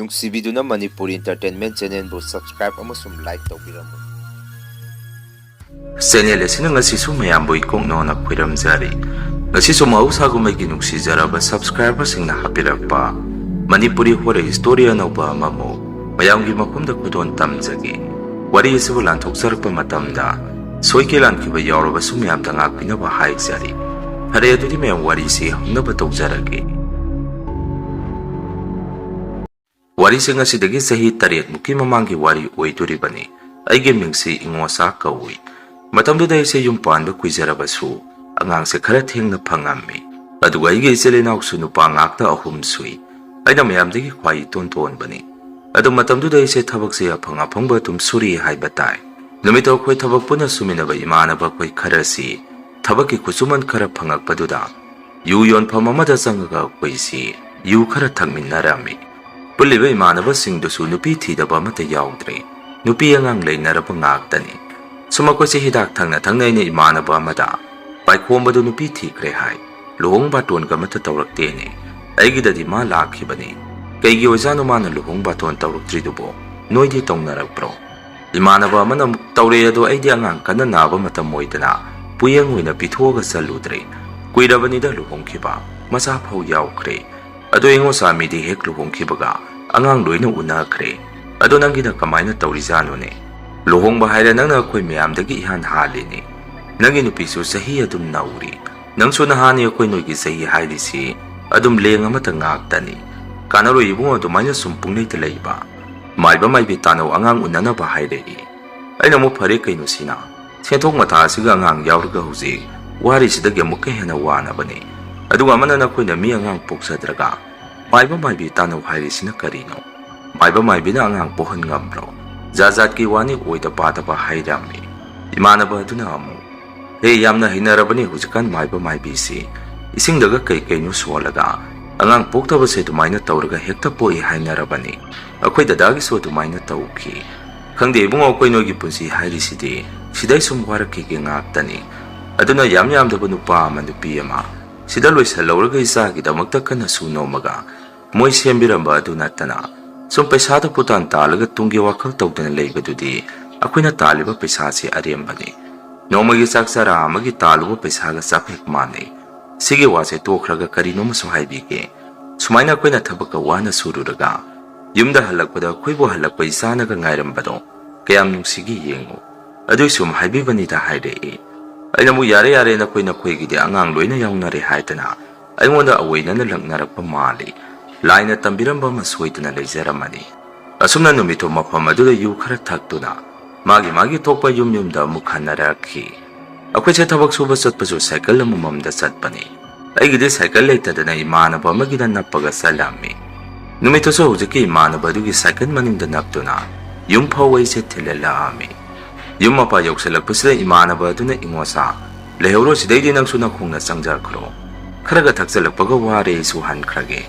ꯅꯨꯡꯁꯤꯕꯤꯗꯨꯅ Manipuri entertainment ꯆꯦꯅꯦꯜꯕꯨ subscribe ꯑꯃꯁꯨꯡ like ꯇꯧꯕꯤꯔꯝꯃꯨ꯫ Channel ꯑꯁꯤꯅ ꯉꯁꯤꯁꯨ ꯃꯌꯥꯝꯕꯨ ꯏꯀꯣꯛꯅꯣꯅ ꯈꯣꯏꯔꯝꯖꯔꯤ꯫ ꯉꯁꯤꯁꯨ ꯃꯍꯧꯁꯥꯒꯨꯝꯕꯒꯤ ꯅꯨꯡꯁꯤꯖꯔꯕ ꯁꯕꯁꯀ꯭ꯔꯥꯏꯕꯔꯁꯤꯡꯅ ꯍꯥꯞꯄꯤꯔꯛꯄ ꯃꯅꯤꯄꯨꯔꯤ ꯍꯣꯔꯔ ꯁ꯭ꯇꯣꯔꯤ ꯑꯅꯧꯕ ꯑꯃꯃꯨꯛ ꯃꯌꯥꯝꯒꯤ ꯃꯐꯝꯗ ꯈꯨꯗꯣꯟ ꯇꯝꯖꯒꯦ꯫ ꯋꯥꯔꯤ ꯑꯁꯤꯕꯨ ꯂꯥꯟꯊꯣꯛꯆꯔꯛꯄ ꯃꯇꯝꯗ ꯁꯣꯏꯈꯤ ꯂꯥꯟꯈꯤꯕ ꯌꯥꯎꯔꯕꯁꯨ ꯃꯌꯥꯝꯗ ꯉꯥꯛꯄꯤꯅꯕ ꯍꯥꯏꯖꯔꯤ꯫ ꯐꯔꯦ ꯑꯗꯨꯗꯤ ꯃꯌꯥꯝ ꯋꯥꯔꯤꯁꯤ ꯍꯧꯅꯕ ꯇꯧꯖꯔꯒꯦ꯫ ꯋꯥꯔꯤꯁꯤꯡ ꯑꯁꯤꯗꯒꯤ ꯆꯍꯤ 8ꯃꯨꯛꯀꯤ ꯃꯃꯥꯡꯒꯤ ꯋꯥꯔꯤ ꯑꯣꯏꯗꯣꯔꯤꯕꯅꯤ꯫ ꯑꯩꯒꯤ ꯃꯤꯡꯁꯤ ꯏꯉꯣꯆꯥ ꯀꯧꯏ꯫ ꯃꯇꯝꯗꯨꯗ ꯑꯩꯁꯦ ꯌꯨꯝ ꯄꯥꯟꯕ ꯀꯨꯏꯖꯔꯕꯁꯨ ꯑꯉꯥꯡꯁꯦ ꯈꯔ ꯊꯦꯡꯅ ꯐꯪꯉꯝꯃꯤ꯫ ꯑꯗꯨꯒ ꯑꯩꯒꯤ ꯏꯆꯤꯜ ꯏꯅꯥꯎꯁꯨ ꯅꯨꯄꯥ ꯉꯥꯛꯇ 3 ꯁꯨꯏ꯫ ꯑꯩꯅ ꯃꯌꯥꯝꯗꯒꯤ ꯈ꯭ꯋꯥꯏ ꯏꯇꯣꯟ ꯇꯣꯟꯕꯅꯤ꯫ ꯑꯗꯨ ꯃꯇꯝꯗꯨꯗ ꯑꯩꯁꯦ ꯊꯕꯛꯁꯦ ꯑꯐꯪ ꯑꯐꯪꯕ ꯑꯗꯨꯝ ꯁꯨꯔꯤ ꯍꯥꯏꯕ ꯇꯥꯏ꯫ ꯅꯨꯃꯤꯠꯇꯣ ꯑꯩꯈꯣꯏ ꯊꯕꯛ ꯄꯨꯟꯅ ꯁꯨꯃꯤꯟꯅꯕ ꯏꯃꯥꯟꯅꯕ ꯑꯩꯈꯣꯏ ꯈꯔꯁꯤ ꯊꯕꯛꯀꯤ ꯈꯨꯠꯁꯨꯃꯟ ꯈꯔ ꯐꯪꯉꯛꯄꯗꯨꯗ ꯌꯨ ꯌꯣꯟꯐꯝ ꯑꯃꯗ ꯆꯪꯉꯒ ꯑꯩꯈꯣꯏꯁꯤ ꯌꯨ ꯈꯔ ꯊꯛꯃꯤꯟꯅꯔꯝꯃꯤ꯫ ꯄꯨꯜꯂꯤꯕ ꯏꯃꯥꯟꯅꯕꯁꯤꯡꯗꯨꯁꯨ ꯅꯨꯄꯤ ꯊꯤꯗꯕ ꯑꯃꯠꯇ ꯌꯥꯎꯗ꯭ꯔꯦ꯫ ꯅꯨꯄꯤ ꯑꯉꯥꯡ ꯂꯩꯅꯔꯕ ꯉꯥꯛꯇꯅꯤ꯫ ꯁꯨꯝ ꯑꯩꯈꯣꯏꯁꯦ ꯍꯤꯗꯥꯛ ꯊꯪꯅ ꯊꯪꯅ ꯑꯩꯅ ꯏꯃꯥꯟꯅꯕ ꯑꯃꯗ ꯄꯥꯏꯈꯣꯝꯕꯗꯨ ꯅꯨꯄꯤ ꯊꯤꯈ꯭ꯔꯦ ꯍꯥꯏ꯫ ꯂꯨꯍꯣꯡ ꯕꯥꯇꯣꯟꯒ ꯑꯃꯠꯇ ꯇꯧꯔꯛꯇꯦꯅꯦ꯫ ꯑꯩꯒꯤꯗꯗꯤ ꯃꯥ ꯂꯥꯛꯈꯤꯕꯅꯤ꯫ ꯀꯩꯒꯤ ꯑꯣꯏꯖꯥꯠꯅꯣ ꯃꯥꯅ ꯂꯨꯍꯣꯡ ꯕꯥꯇꯣꯟ ꯇꯧꯔꯛꯇ꯭ꯔꯤꯗꯨꯕꯣ? ꯅꯣꯏꯗꯤ ꯇꯧꯅꯔꯛꯄ꯭ꯔꯣ? ꯏꯃꯥꯟꯅꯕ ꯑꯃꯅ ꯑꯃꯨꯛ ꯇꯧꯔꯛꯑꯦ, ꯑꯗꯣ ꯑꯩꯗꯤ ꯑꯉꯥꯡ ꯀꯟꯅ ꯅꯥꯕ ꯃꯇꯝ ꯑꯣꯏꯗꯅ ꯄꯨꯌꯦꯡ ꯑꯣꯏꯅ ꯄꯤꯊꯣꯛꯑꯒ ꯆꯠꯂꯨꯗ꯭ꯔꯦ꯫ ꯀꯨꯏꯔꯕꯅꯤꯗ ꯂꯨꯍꯣꯡꯈꯤꯕ, ꯃꯆꯥ ꯐꯥꯎ ꯌꯥꯎꯈ꯭ꯔꯦ꯫ ꯑꯗꯣ ꯏꯉꯣꯆꯥ ꯃꯤꯗꯤ ꯍꯦꯛ ꯂꯨꯍꯣꯡꯈꯤꯕꯒ ꯑꯉꯥꯡ ꯂꯣꯏꯅ ꯎꯅꯈ꯭ꯔꯦ꯫ ꯑꯗꯣ ꯅꯪꯒꯤꯅ ꯀꯃꯥꯏꯅ ꯇꯧꯔꯤꯖꯥꯠꯅꯣꯅꯦ? ꯂꯨꯍꯣꯡꯕ ꯍꯥꯏꯔꯦ ꯅꯪꯅ ꯑꯩꯈꯣꯏ ꯃꯌꯥꯝꯗꯒꯤ ꯏꯍꯥꯟ ꯍꯥꯜꯂꯤꯅꯦ꯫ ꯅꯪꯒꯤ ꯅꯨꯄꯤꯁꯨ ꯆꯍꯤ ꯑꯗꯨꯝ ꯅꯧꯔꯤ꯫ ꯅꯪꯁꯨ ꯅꯍꯥꯟꯅꯤ ꯑꯩꯈꯣꯏ ꯅꯣꯏꯒꯤ ꯆꯍꯤ ꯍꯥꯏꯔꯤꯁꯤ ꯑꯗꯨꯝ ꯂꯦꯡ ꯑꯃꯇ ꯉꯥꯛꯇꯅꯤ꯫ ꯀꯥꯟꯅꯔꯣꯏ ꯏꯕꯨꯡꯉꯣ ꯑꯗꯨꯃꯥꯏꯅ ꯁꯨꯝ ꯄꯨꯡꯂꯩꯇ ꯂꯩꯕ꯫ ꯃꯥꯏꯕ ꯃꯥꯏꯕꯤ ꯇꯥꯅꯧ, ꯑꯉꯥꯡ ꯎꯅꯅꯕ ꯍꯥꯏꯔꯛꯏ꯫ ꯑꯩꯅ ꯑꯃꯨꯛ ꯐꯔꯦ ꯀꯩꯅꯣ ꯁꯤꯅ? ꯁꯦꯟꯊꯣꯛ ꯃꯊꯥ ꯑꯁꯤꯒ ꯑꯉꯥꯡ ꯌꯥꯎꯔꯒ ꯍꯧꯖꯤꯛ ꯋꯥꯔꯤꯁꯤꯗꯒꯤ ꯑꯃꯨꯛꯀ ꯍꯦꯟꯅ ꯋꯥꯅꯕꯅꯤ꯫ ꯑꯗꯨꯒ ꯑꯃꯅ ꯅꯈꯣꯏꯅ ꯃꯤ ꯑꯉꯥꯡ ꯄꯣꯛꯆꯗ꯭ꯔꯒ ꯃꯥꯏꯕ ꯃꯥꯏꯕꯤ ꯇꯥꯅꯧ ꯍꯥꯏꯔꯤꯁꯤꯅ ꯀꯔꯤꯅꯣ? ꯃꯥꯏꯕ ꯃꯥꯏꯕꯤꯅ ꯑꯉꯥꯡ ꯄꯣꯛꯍꯟ ꯉꯝꯕ꯭ꯔꯣ? ꯖꯥꯠ ꯖꯥꯠꯀꯤ ꯋꯥꯅꯤ ꯑꯣꯏꯗ ꯄꯥꯗꯕ ꯍꯥꯏꯔꯝꯃꯤ꯫ ꯏꯃꯥꯟꯅꯕ ꯑꯗꯨꯅ ꯑꯃꯨꯛ ꯍꯦ ꯌꯥꯝꯅ ꯍꯩꯅꯔꯕꯅꯤ ꯍꯧꯖꯤꯛꯀꯥꯟ ꯃꯥꯏꯕ ꯃꯥꯏꯕꯤꯁꯤ ꯏꯁꯤꯡꯗꯒ ꯀꯩꯅꯣ ꯁꯣꯜꯂꯒ ꯑꯉꯥꯡ ꯄꯣꯛꯇꯕꯁꯦ ꯑꯗꯨꯃꯥꯏꯅ ꯇꯧꯔꯒ ꯍꯦꯛꯇ ꯄꯣꯛꯏ ꯍꯥꯏꯅꯔꯕꯅꯤ꯫ ꯑꯩꯈꯣꯏ ꯗꯗꯥꯒꯤꯁꯨ ꯑꯗꯨꯃꯥꯏꯅ ꯇꯧꯈꯤ꯫ ꯈꯪꯗꯦ ꯏꯕꯨꯡꯉꯣ, ꯑꯩꯈꯣꯏ ꯅꯣꯏꯒꯤ ꯄꯨꯟꯁꯤ ꯍꯥꯏꯔꯤꯁꯤꯗꯤ ꯁꯤꯗꯩ ꯁꯨꯝ ꯋꯥꯔꯛꯈꯤꯒꯦ ꯉꯥꯛꯇꯅꯤ꯫ ꯑꯗꯨꯅ ꯌꯥꯝꯗꯕ ꯅꯨꯄꯥ ꯑꯃ ꯅꯨꯄꯤ ꯑꯃ ꯁꯤꯗ ꯂꯣꯏꯁꯜꯍꯧꯔꯒ ꯏꯆꯥꯒꯤꯗꯃꯛꯇ ꯀꯟꯅ ꯁꯨ ꯅꯣꯝꯃꯒ ꯃꯣꯏ ꯁꯦꯝꯕꯤꯔꯝꯕ ꯑꯗꯨ ꯅꯠꯇꯅ ꯁꯨꯝ ꯄꯩꯁꯥꯗ ꯄꯨꯇꯥꯟ ꯇꯥꯜꯂꯒ ꯇꯨꯡꯒꯤ ꯋꯥꯈꯜ ꯇꯧꯗꯅ ꯂꯩꯕꯗꯨꯗꯤ ꯑꯩꯈꯣꯏꯅ ꯇꯥꯜꯂꯤꯕ ꯄꯩꯁꯥꯁꯤ ꯑꯔꯦꯝꯕꯅꯤ꯫ ꯅꯣꯡꯃꯒꯤ ꯆꯥꯛ ꯆꯔꯥ ꯑꯃꯒꯤ ꯇꯥꯜꯂꯨꯕ ꯄꯩꯁꯥꯒ ꯆꯞ ꯍꯦꯛ ꯃꯥꯟꯅꯩ꯫ ꯁꯤꯒꯤ ꯋꯥꯁꯦ ꯇꯣꯛꯈ꯭ꯔꯒ ꯀꯔꯤꯅꯣꯃꯁꯨ ꯍꯥꯏꯕꯤꯒꯦ꯫ ꯁꯨꯃꯥꯏꯅ ꯑꯩꯈꯣꯏꯅ ꯊꯕꯛꯀ ꯋꯥꯅ ꯁꯨꯔꯨꯔꯒ ꯌꯨꯝꯗ ꯍꯜꯂꯛꯄꯗ ꯑꯩꯈꯣꯏꯕꯨ ꯍꯜꯂꯛꯄ ꯏꯆꯥꯅꯒ ꯉꯥꯏꯔꯝꯕꯗꯣ ꯀꯌꯥꯝ ꯅꯨꯡꯁꯤꯒꯤ ꯌꯦꯡꯉꯨ꯫ ꯑꯗꯨꯏ ꯁꯨꯝ ꯍꯥꯏꯕꯤꯕꯅꯤꯗ ꯍꯥꯏꯔꯛꯏ꯫ ꯑꯩꯅ ꯑꯃꯨꯛ ꯌꯥꯔꯦ ꯅꯈꯣꯏꯒꯤꯗꯤ ꯑꯉꯥꯡ ꯂꯣꯏꯅ ꯌꯥꯎꯅꯔꯦ ꯍꯥꯏꯗꯅ ꯑꯩꯉꯣꯟꯗ ꯑꯋꯣꯏꯅꯅ ꯂꯛꯅꯔꯛꯄ ꯃꯥꯜꯂꯤ꯫ ꯂꯥꯏꯅ ꯇꯝꯕꯤꯔꯝꯕ ꯑꯃ ꯁꯣꯏꯗꯅ ꯂꯩꯖꯔꯝꯃꯅꯤ꯫ ꯑꯁꯨꯝꯅ ꯅꯨꯃꯤꯠꯇꯣ ꯃꯐꯝ ꯑꯗꯨꯗ ꯌꯨ ꯈꯔ ꯊꯛꯇꯨꯅ ꯃꯥꯒꯤ ꯊꯣꯛꯄ ꯌꯨꯝꯗ ꯑꯃꯨꯛ ꯍꯟꯅꯔꯛꯈꯤ꯫ ꯑꯩꯈꯣꯏꯁꯦ ꯊꯕꯛ ꯁꯨꯕ ꯆꯠꯄꯁꯨ ꯁꯥꯏꯀꯜ ꯑꯃꯃꯝꯗ ꯆꯠꯄꯅꯤ꯫ ꯑꯩꯒꯤꯗꯤ ꯁꯥꯏꯀꯜ ꯂꯩꯇꯗꯅ ꯏꯃꯥꯟꯅꯕ ꯑꯃꯒꯤꯗ ꯅꯞꯄꯒ ꯆꯠꯂꯝꯃꯤ꯫ ꯅꯨꯃꯤꯠꯇꯨꯁꯨ ꯍꯧꯖꯤꯛꯀꯤ ꯏꯃꯥꯟꯅꯕ ꯑꯗꯨꯒꯤ ꯁꯥꯏꯀꯜ ꯃꯅꯤꯡꯗ ꯅꯞꯇꯨꯅ ꯌꯨꯝ ꯐꯥꯎꯕ ꯑꯩꯁꯦ ꯊꯤꯜꯍꯜꯂꯛꯑꯝꯃꯤ꯫ ꯌꯨꯝ ꯃꯄꯥ ꯌꯧꯁꯜꯂꯛꯄꯁꯤꯗ ꯏꯃꯥꯟꯅꯕ ꯑꯗꯨꯅ ꯏꯉꯣꯆꯥ ꯂꯩꯍꯧꯔꯣ, ꯁꯤꯗꯩꯗꯤ ꯅꯪꯁꯨ ꯅꯈꯣꯡꯅ ꯆꯪꯖꯈ꯭ꯔꯣ꯫ ꯈꯔꯒ ꯊꯛꯆꯜꯂꯛꯄꯒ ꯋꯥꯔꯦ ꯑꯩꯁꯨ ꯍꯟꯈ꯭ꯔꯒꯦ꯫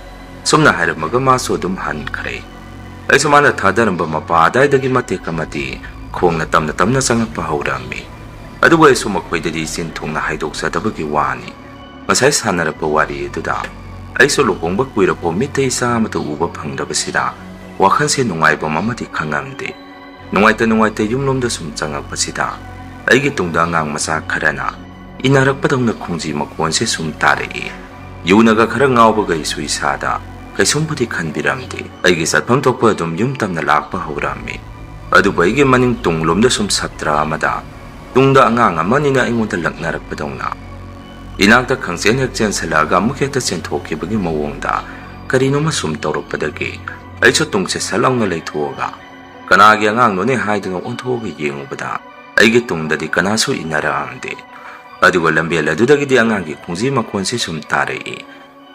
ꯁꯨꯝꯅ ꯍꯥꯏꯔꯝꯃꯒ ꯃꯥꯁꯨ ꯑꯗꯨꯝ ꯍꯟꯈ꯭ꯔꯦ꯫ ꯑꯩꯁꯨ ꯃꯥꯅ ꯊꯥꯗꯔꯝꯕ ꯃꯄꯥ ꯑꯗꯥꯏꯗꯒꯤ ꯃꯇꯦꯛ ꯑꯃꯗꯤ ꯈꯣꯡꯅ ꯇꯞꯅ ꯆꯪꯉꯛꯄ ꯍꯧꯔꯝꯃꯤ꯫ ꯑꯗꯨꯒ ꯑꯩꯁꯨ ꯃꯈꯣꯏꯗꯗꯤ ꯆꯤꯟ ꯊꯨꯡꯅ ꯍꯥꯏꯗꯣꯛꯆꯗꯕꯒꯤ ꯋꯥꯅꯤ꯫ ꯉꯁꯥꯏ ꯁꯥꯟꯅꯔꯛꯄ ꯋꯥꯔꯤ ꯑꯗꯨꯗ ꯑꯩꯁꯨ ꯂꯨꯍꯣꯡꯕ ꯀꯨꯏꯔꯐꯥꯎ ꯃꯤꯠꯇ ꯏꯆꯥ ꯑꯃꯇ ꯎꯕ ꯐꯪꯗꯕꯁꯤꯗ ꯋꯥꯈꯜꯁꯦ ꯅꯨꯡꯉꯥꯏꯕꯝ ꯑꯃꯗꯤ ꯈꯪꯉꯝꯗꯦ꯫ ꯅꯨꯡꯉꯥꯏꯇ ꯌꯨꯝꯂꯣꯝꯗ ꯁꯨꯝ ꯆꯪꯉꯛꯄꯁꯤꯗ ꯑꯩꯒꯤ ꯇꯨꯡꯗ ꯑꯉꯥꯡ ꯃꯆꯥ ꯈꯔꯅ ꯏꯟꯅꯔꯛꯄꯗꯧꯅ ꯈꯣꯡꯖꯤ ꯃꯈꯣꯟꯁꯦ ꯁꯨꯝ ꯇꯥꯔꯛꯏ꯫ ꯌꯨꯅꯒ ꯈꯔ ꯉꯥꯎꯕꯒ ꯑꯩꯁꯨ ꯏꯁꯥꯗ ꯀꯩꯁꯨꯝꯕꯨꯗꯤ ꯈꯟꯕꯤꯔꯝꯗꯦ꯫ ꯑꯩꯒꯤ ꯆꯠꯐꯝ ꯊꯣꯛꯄ ꯑꯗꯨم ꯌꯨꯝ ꯇꯝꯅ ꯂꯥꯛꯄ ꯍꯧꯔꯝꯃꯤ꯫ ꯑꯗꯨꯕꯨ ꯑꯩꯒꯤ ꯃꯅꯤꯡ ꯇꯨꯡꯂꯣꯝꯗ ꯁꯨꯝ ꯁꯞꯇ꯭ꯔꯥ ꯑꯃꯗ ꯇꯨꯡꯗ ꯑꯉꯥꯡ ꯑꯃꯅꯤꯅ ꯑꯩꯉꯣꯟꯗ ꯂꯛꯅꯔꯛꯄꯗꯧꯅ ꯏꯅꯥꯛꯇ ꯈꯪꯆꯦꯟ ꯍꯦꯛ ꯆꯦꯟꯁꯜꯂꯛꯑꯒ ꯑꯃꯨꯛ ꯍꯦꯛꯇ ꯆꯦꯟꯊꯣꯛꯈꯤꯕꯒꯤ ꯃꯑꯣꯡꯗ ꯀꯔꯤꯅꯣꯃ ꯁꯨꯝ ꯇꯧꯔꯛꯄꯗꯒꯤ ꯑꯩꯁꯨ ꯇꯨꯡꯁꯦ ꯁꯠ ꯂꯥꯎꯅ ꯂꯩꯊꯣꯛꯑꯒ ꯀꯅꯥꯒꯤ ꯑꯉꯥꯡꯅꯣꯅꯦ ꯍꯥꯏꯗꯨꯅ ꯑꯣꯟꯊꯣꯛꯑꯒ ꯌꯦꯡꯉꯨꯕꯗ ꯑꯩꯒꯤ ꯇꯨꯡꯗꯗꯤ ꯀꯅꯥꯁꯨ ꯏꯟꯅꯔꯛꯑꯝꯗꯦ꯫ ꯑꯗꯨꯒ ꯂꯝꯕꯦꯜ ꯑꯗꯨꯗꯒꯤꯗꯤ ꯑꯉꯥꯡꯒꯤ ꯈꯣꯡꯖꯤ ꯃꯈꯣꯟꯁꯤ ꯁꯨꯝ ꯇꯥꯔꯛꯏ꯫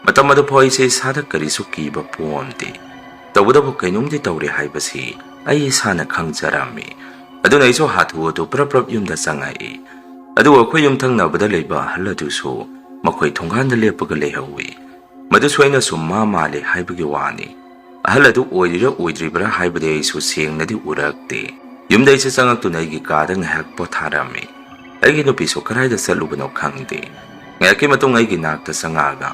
ꯃꯇꯝ ꯑꯗꯨꯐꯥꯎ ꯑꯩꯁꯦ ꯏꯁꯥꯗ ꯀꯔꯤꯁꯨ ꯀꯤꯕ ꯄꯣꯛꯑꯝꯗꯦ꯫ ꯇꯧꯕꯇꯕꯨ ꯀꯩꯅꯣꯝꯗꯤ ꯇꯧꯔꯦ ꯍꯥꯏꯕꯁꯤ ꯑꯩ ꯏꯁꯥꯅ ꯈꯪꯖꯔꯝꯃꯤ꯫ ꯑꯗꯨꯅ ꯑꯩꯁꯨ ꯍꯥꯊꯨ ꯄ꯭ꯔꯞ ꯌꯨꯝꯗ ꯆꯪꯉꯛꯏ꯫ ꯑꯗꯨꯒ ꯑꯩꯈꯣꯏ ꯌꯨꯝꯊꯪꯅꯕꯗ ꯂꯩꯕ ꯑꯍꯜ ꯑꯗꯨꯁꯨ ꯃꯈꯣꯏ ꯊꯣꯡꯒꯥꯟꯗ ꯂꯦꯞꯄꯒ ꯂꯩꯍꯧꯏ꯫ ꯃꯗꯨꯁꯨ ꯑꯩꯅ ꯁꯨꯝ ꯃꯥ ꯃꯥꯜꯂꯦ ꯍꯥꯏꯕꯒꯤ ꯋꯥꯅꯤ꯫ ꯑꯍꯜ ꯑꯗꯨ ꯑꯣꯏꯔꯤꯔ ꯑꯣꯏꯗ꯭ꯔꯤꯕ꯭ꯔꯥ ꯍꯥꯏꯕꯗꯤ ꯑꯩꯁꯨ ꯁꯦꯡꯅꯗꯤ ꯎꯔꯛꯇꯦ꯫ ꯌꯨꯝꯗ ꯑꯩꯁꯦ ꯆꯪꯉꯛꯇꯨꯅ ꯑꯩꯒꯤ ꯀꯥꯗ ꯉꯥꯏꯍꯥꯛ ꯄꯣꯊꯥꯔꯝꯃꯤ꯫ ꯑꯩꯒꯤ ꯅꯨꯄꯤꯁꯨ ꯀꯗꯥꯏꯗ ꯆꯠꯂꯨꯕꯅꯣ ꯈꯪꯗꯦ꯫ ꯉꯥꯏꯍꯥꯛꯀꯤ ꯃꯇꯨꯡ ꯑꯩꯒꯤ ꯅꯥꯛꯇ ꯆꯪꯉꯛꯑꯒ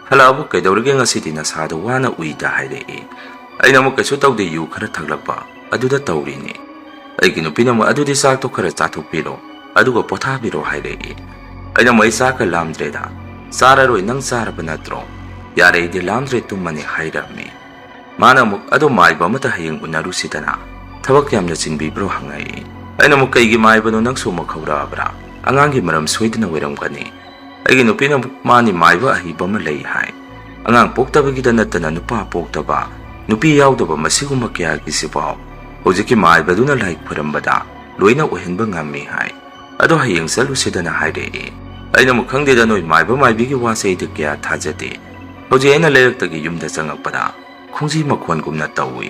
ꯍꯜꯂꯛꯑꯕꯨ ꯀꯩꯗꯧꯔꯒꯦ ꯉꯁꯤꯗꯤ ꯅꯁꯥꯗꯣ ꯋꯥꯅ ꯎꯏꯗ ꯍꯥꯏꯔꯛꯏ꯫ ꯑꯩꯅ ꯑꯃꯨꯛ ꯀꯩꯁꯨ ꯇꯧꯗꯦ ꯌꯨ ꯈꯔ ꯊꯛꯂꯛꯄ ꯑꯗꯨꯗ ꯇꯧꯔꯤꯅꯤ. ꯑꯩꯒꯤ ꯅꯨꯄꯤꯅ ꯑꯃꯨꯛ ꯑꯗꯨꯗꯤ ꯆꯥꯛꯇꯣ ꯈꯔ ꯆꯥꯊꯣꯛꯄꯤꯔꯣ ꯑꯗꯨꯒ ꯄꯣꯊꯥꯕꯤꯔꯣ ꯍꯥꯏꯔꯛꯏ. ꯑꯩꯅ ꯑꯃꯨꯛ ꯑꯩ ꯆꯥꯛꯀ ꯂꯥꯝꯗ꯭ꯔꯦꯗ. ꯆꯥꯔꯔꯣꯏ ꯅꯪ ꯆꯥꯔꯕ ꯅꯠꯇ꯭ꯔꯣ? ꯌꯥꯔꯦ ꯑꯩꯗꯤ ꯂꯥꯝꯗ꯭ꯔꯦ ꯇꯨꯝꯃꯅꯤ ꯍꯥꯏꯔꯝꯃꯤ. ꯃꯥꯅ ꯑꯃꯨꯛ ꯑꯗꯣ ꯃꯥꯏꯕ ꯑꯃꯇ ꯍꯌꯦꯡ ꯎꯅꯔꯨꯁꯤꯗꯅ. ꯊꯕꯛ ꯌꯥꯝꯅ ꯆꯤꯟꯕꯤꯕ꯭ꯔꯣ ꯍꯪꯉꯛꯏ. ꯑꯩꯅ ꯑꯃꯨꯛ ꯀꯩꯒꯤ ꯃꯥꯏꯕꯅꯣ ꯅꯪꯁꯨ ꯑꯃꯨꯛ ꯍꯧꯔꯛꯑꯕ꯭ꯔꯥ? ꯑꯉꯥꯡꯒꯤ ꯃꯔꯝ ꯁꯣꯏꯗꯅ ꯑꯣꯏꯔꯝꯒꯅꯤ. ꯑꯩꯒꯤ ꯅꯨꯄꯤꯅ ꯑꯃꯨꯛ ꯃꯥꯅꯤ ꯃꯥꯏꯕ ꯑꯍꯩꯕ ꯑꯃ ꯂꯩ ꯍꯥꯏ. ꯑꯉꯥꯡ ꯄꯣꯛꯇꯕꯒꯤꯗ ꯅꯠꯇꯅ ꯅꯨꯄꯥ ꯄꯣꯛꯇꯕ ꯅꯨꯄꯤ ꯌꯥꯎꯗꯕ ꯃꯁꯤꯒꯨꯝꯕ ꯀꯌꯥꯒꯤꯁꯤꯐꯥꯎ ꯍꯧꯖꯤꯛꯀꯤ ꯃꯥꯏꯕꯗꯨꯅ ꯂꯥꯏ ꯈꯨꯔꯝꯕꯗ ꯂꯣꯏꯅ ꯑꯣꯏꯍꯟꯕ ꯉꯝꯃꯤ ꯍꯥꯏ. ꯑꯗꯣ ꯍꯌꯦꯡ ꯆꯠꯂꯨꯁꯤꯗꯅ ꯍꯥꯏꯔꯛꯏ. ꯑꯩꯅ ꯑꯃꯨꯛ ꯈꯪꯗꯦꯗ ꯅꯣꯏ ꯃꯥꯏꯕ ꯃꯥꯏꯕꯤꯒꯤ ꯋꯥꯁꯦ ꯑꯩꯗꯤ ꯀꯌꯥ ꯊꯥꯖꯗꯦ. ꯍꯧꯖꯤꯛ ꯑꯩꯅ ꯂꯩꯔꯛꯇꯒꯤ ꯌꯨꯝꯗ ꯆꯪꯉꯛꯄꯗ ꯈꯣꯡꯖꯤ ꯃꯈꯣꯟꯒꯨꯝꯅ ꯇꯧꯏ.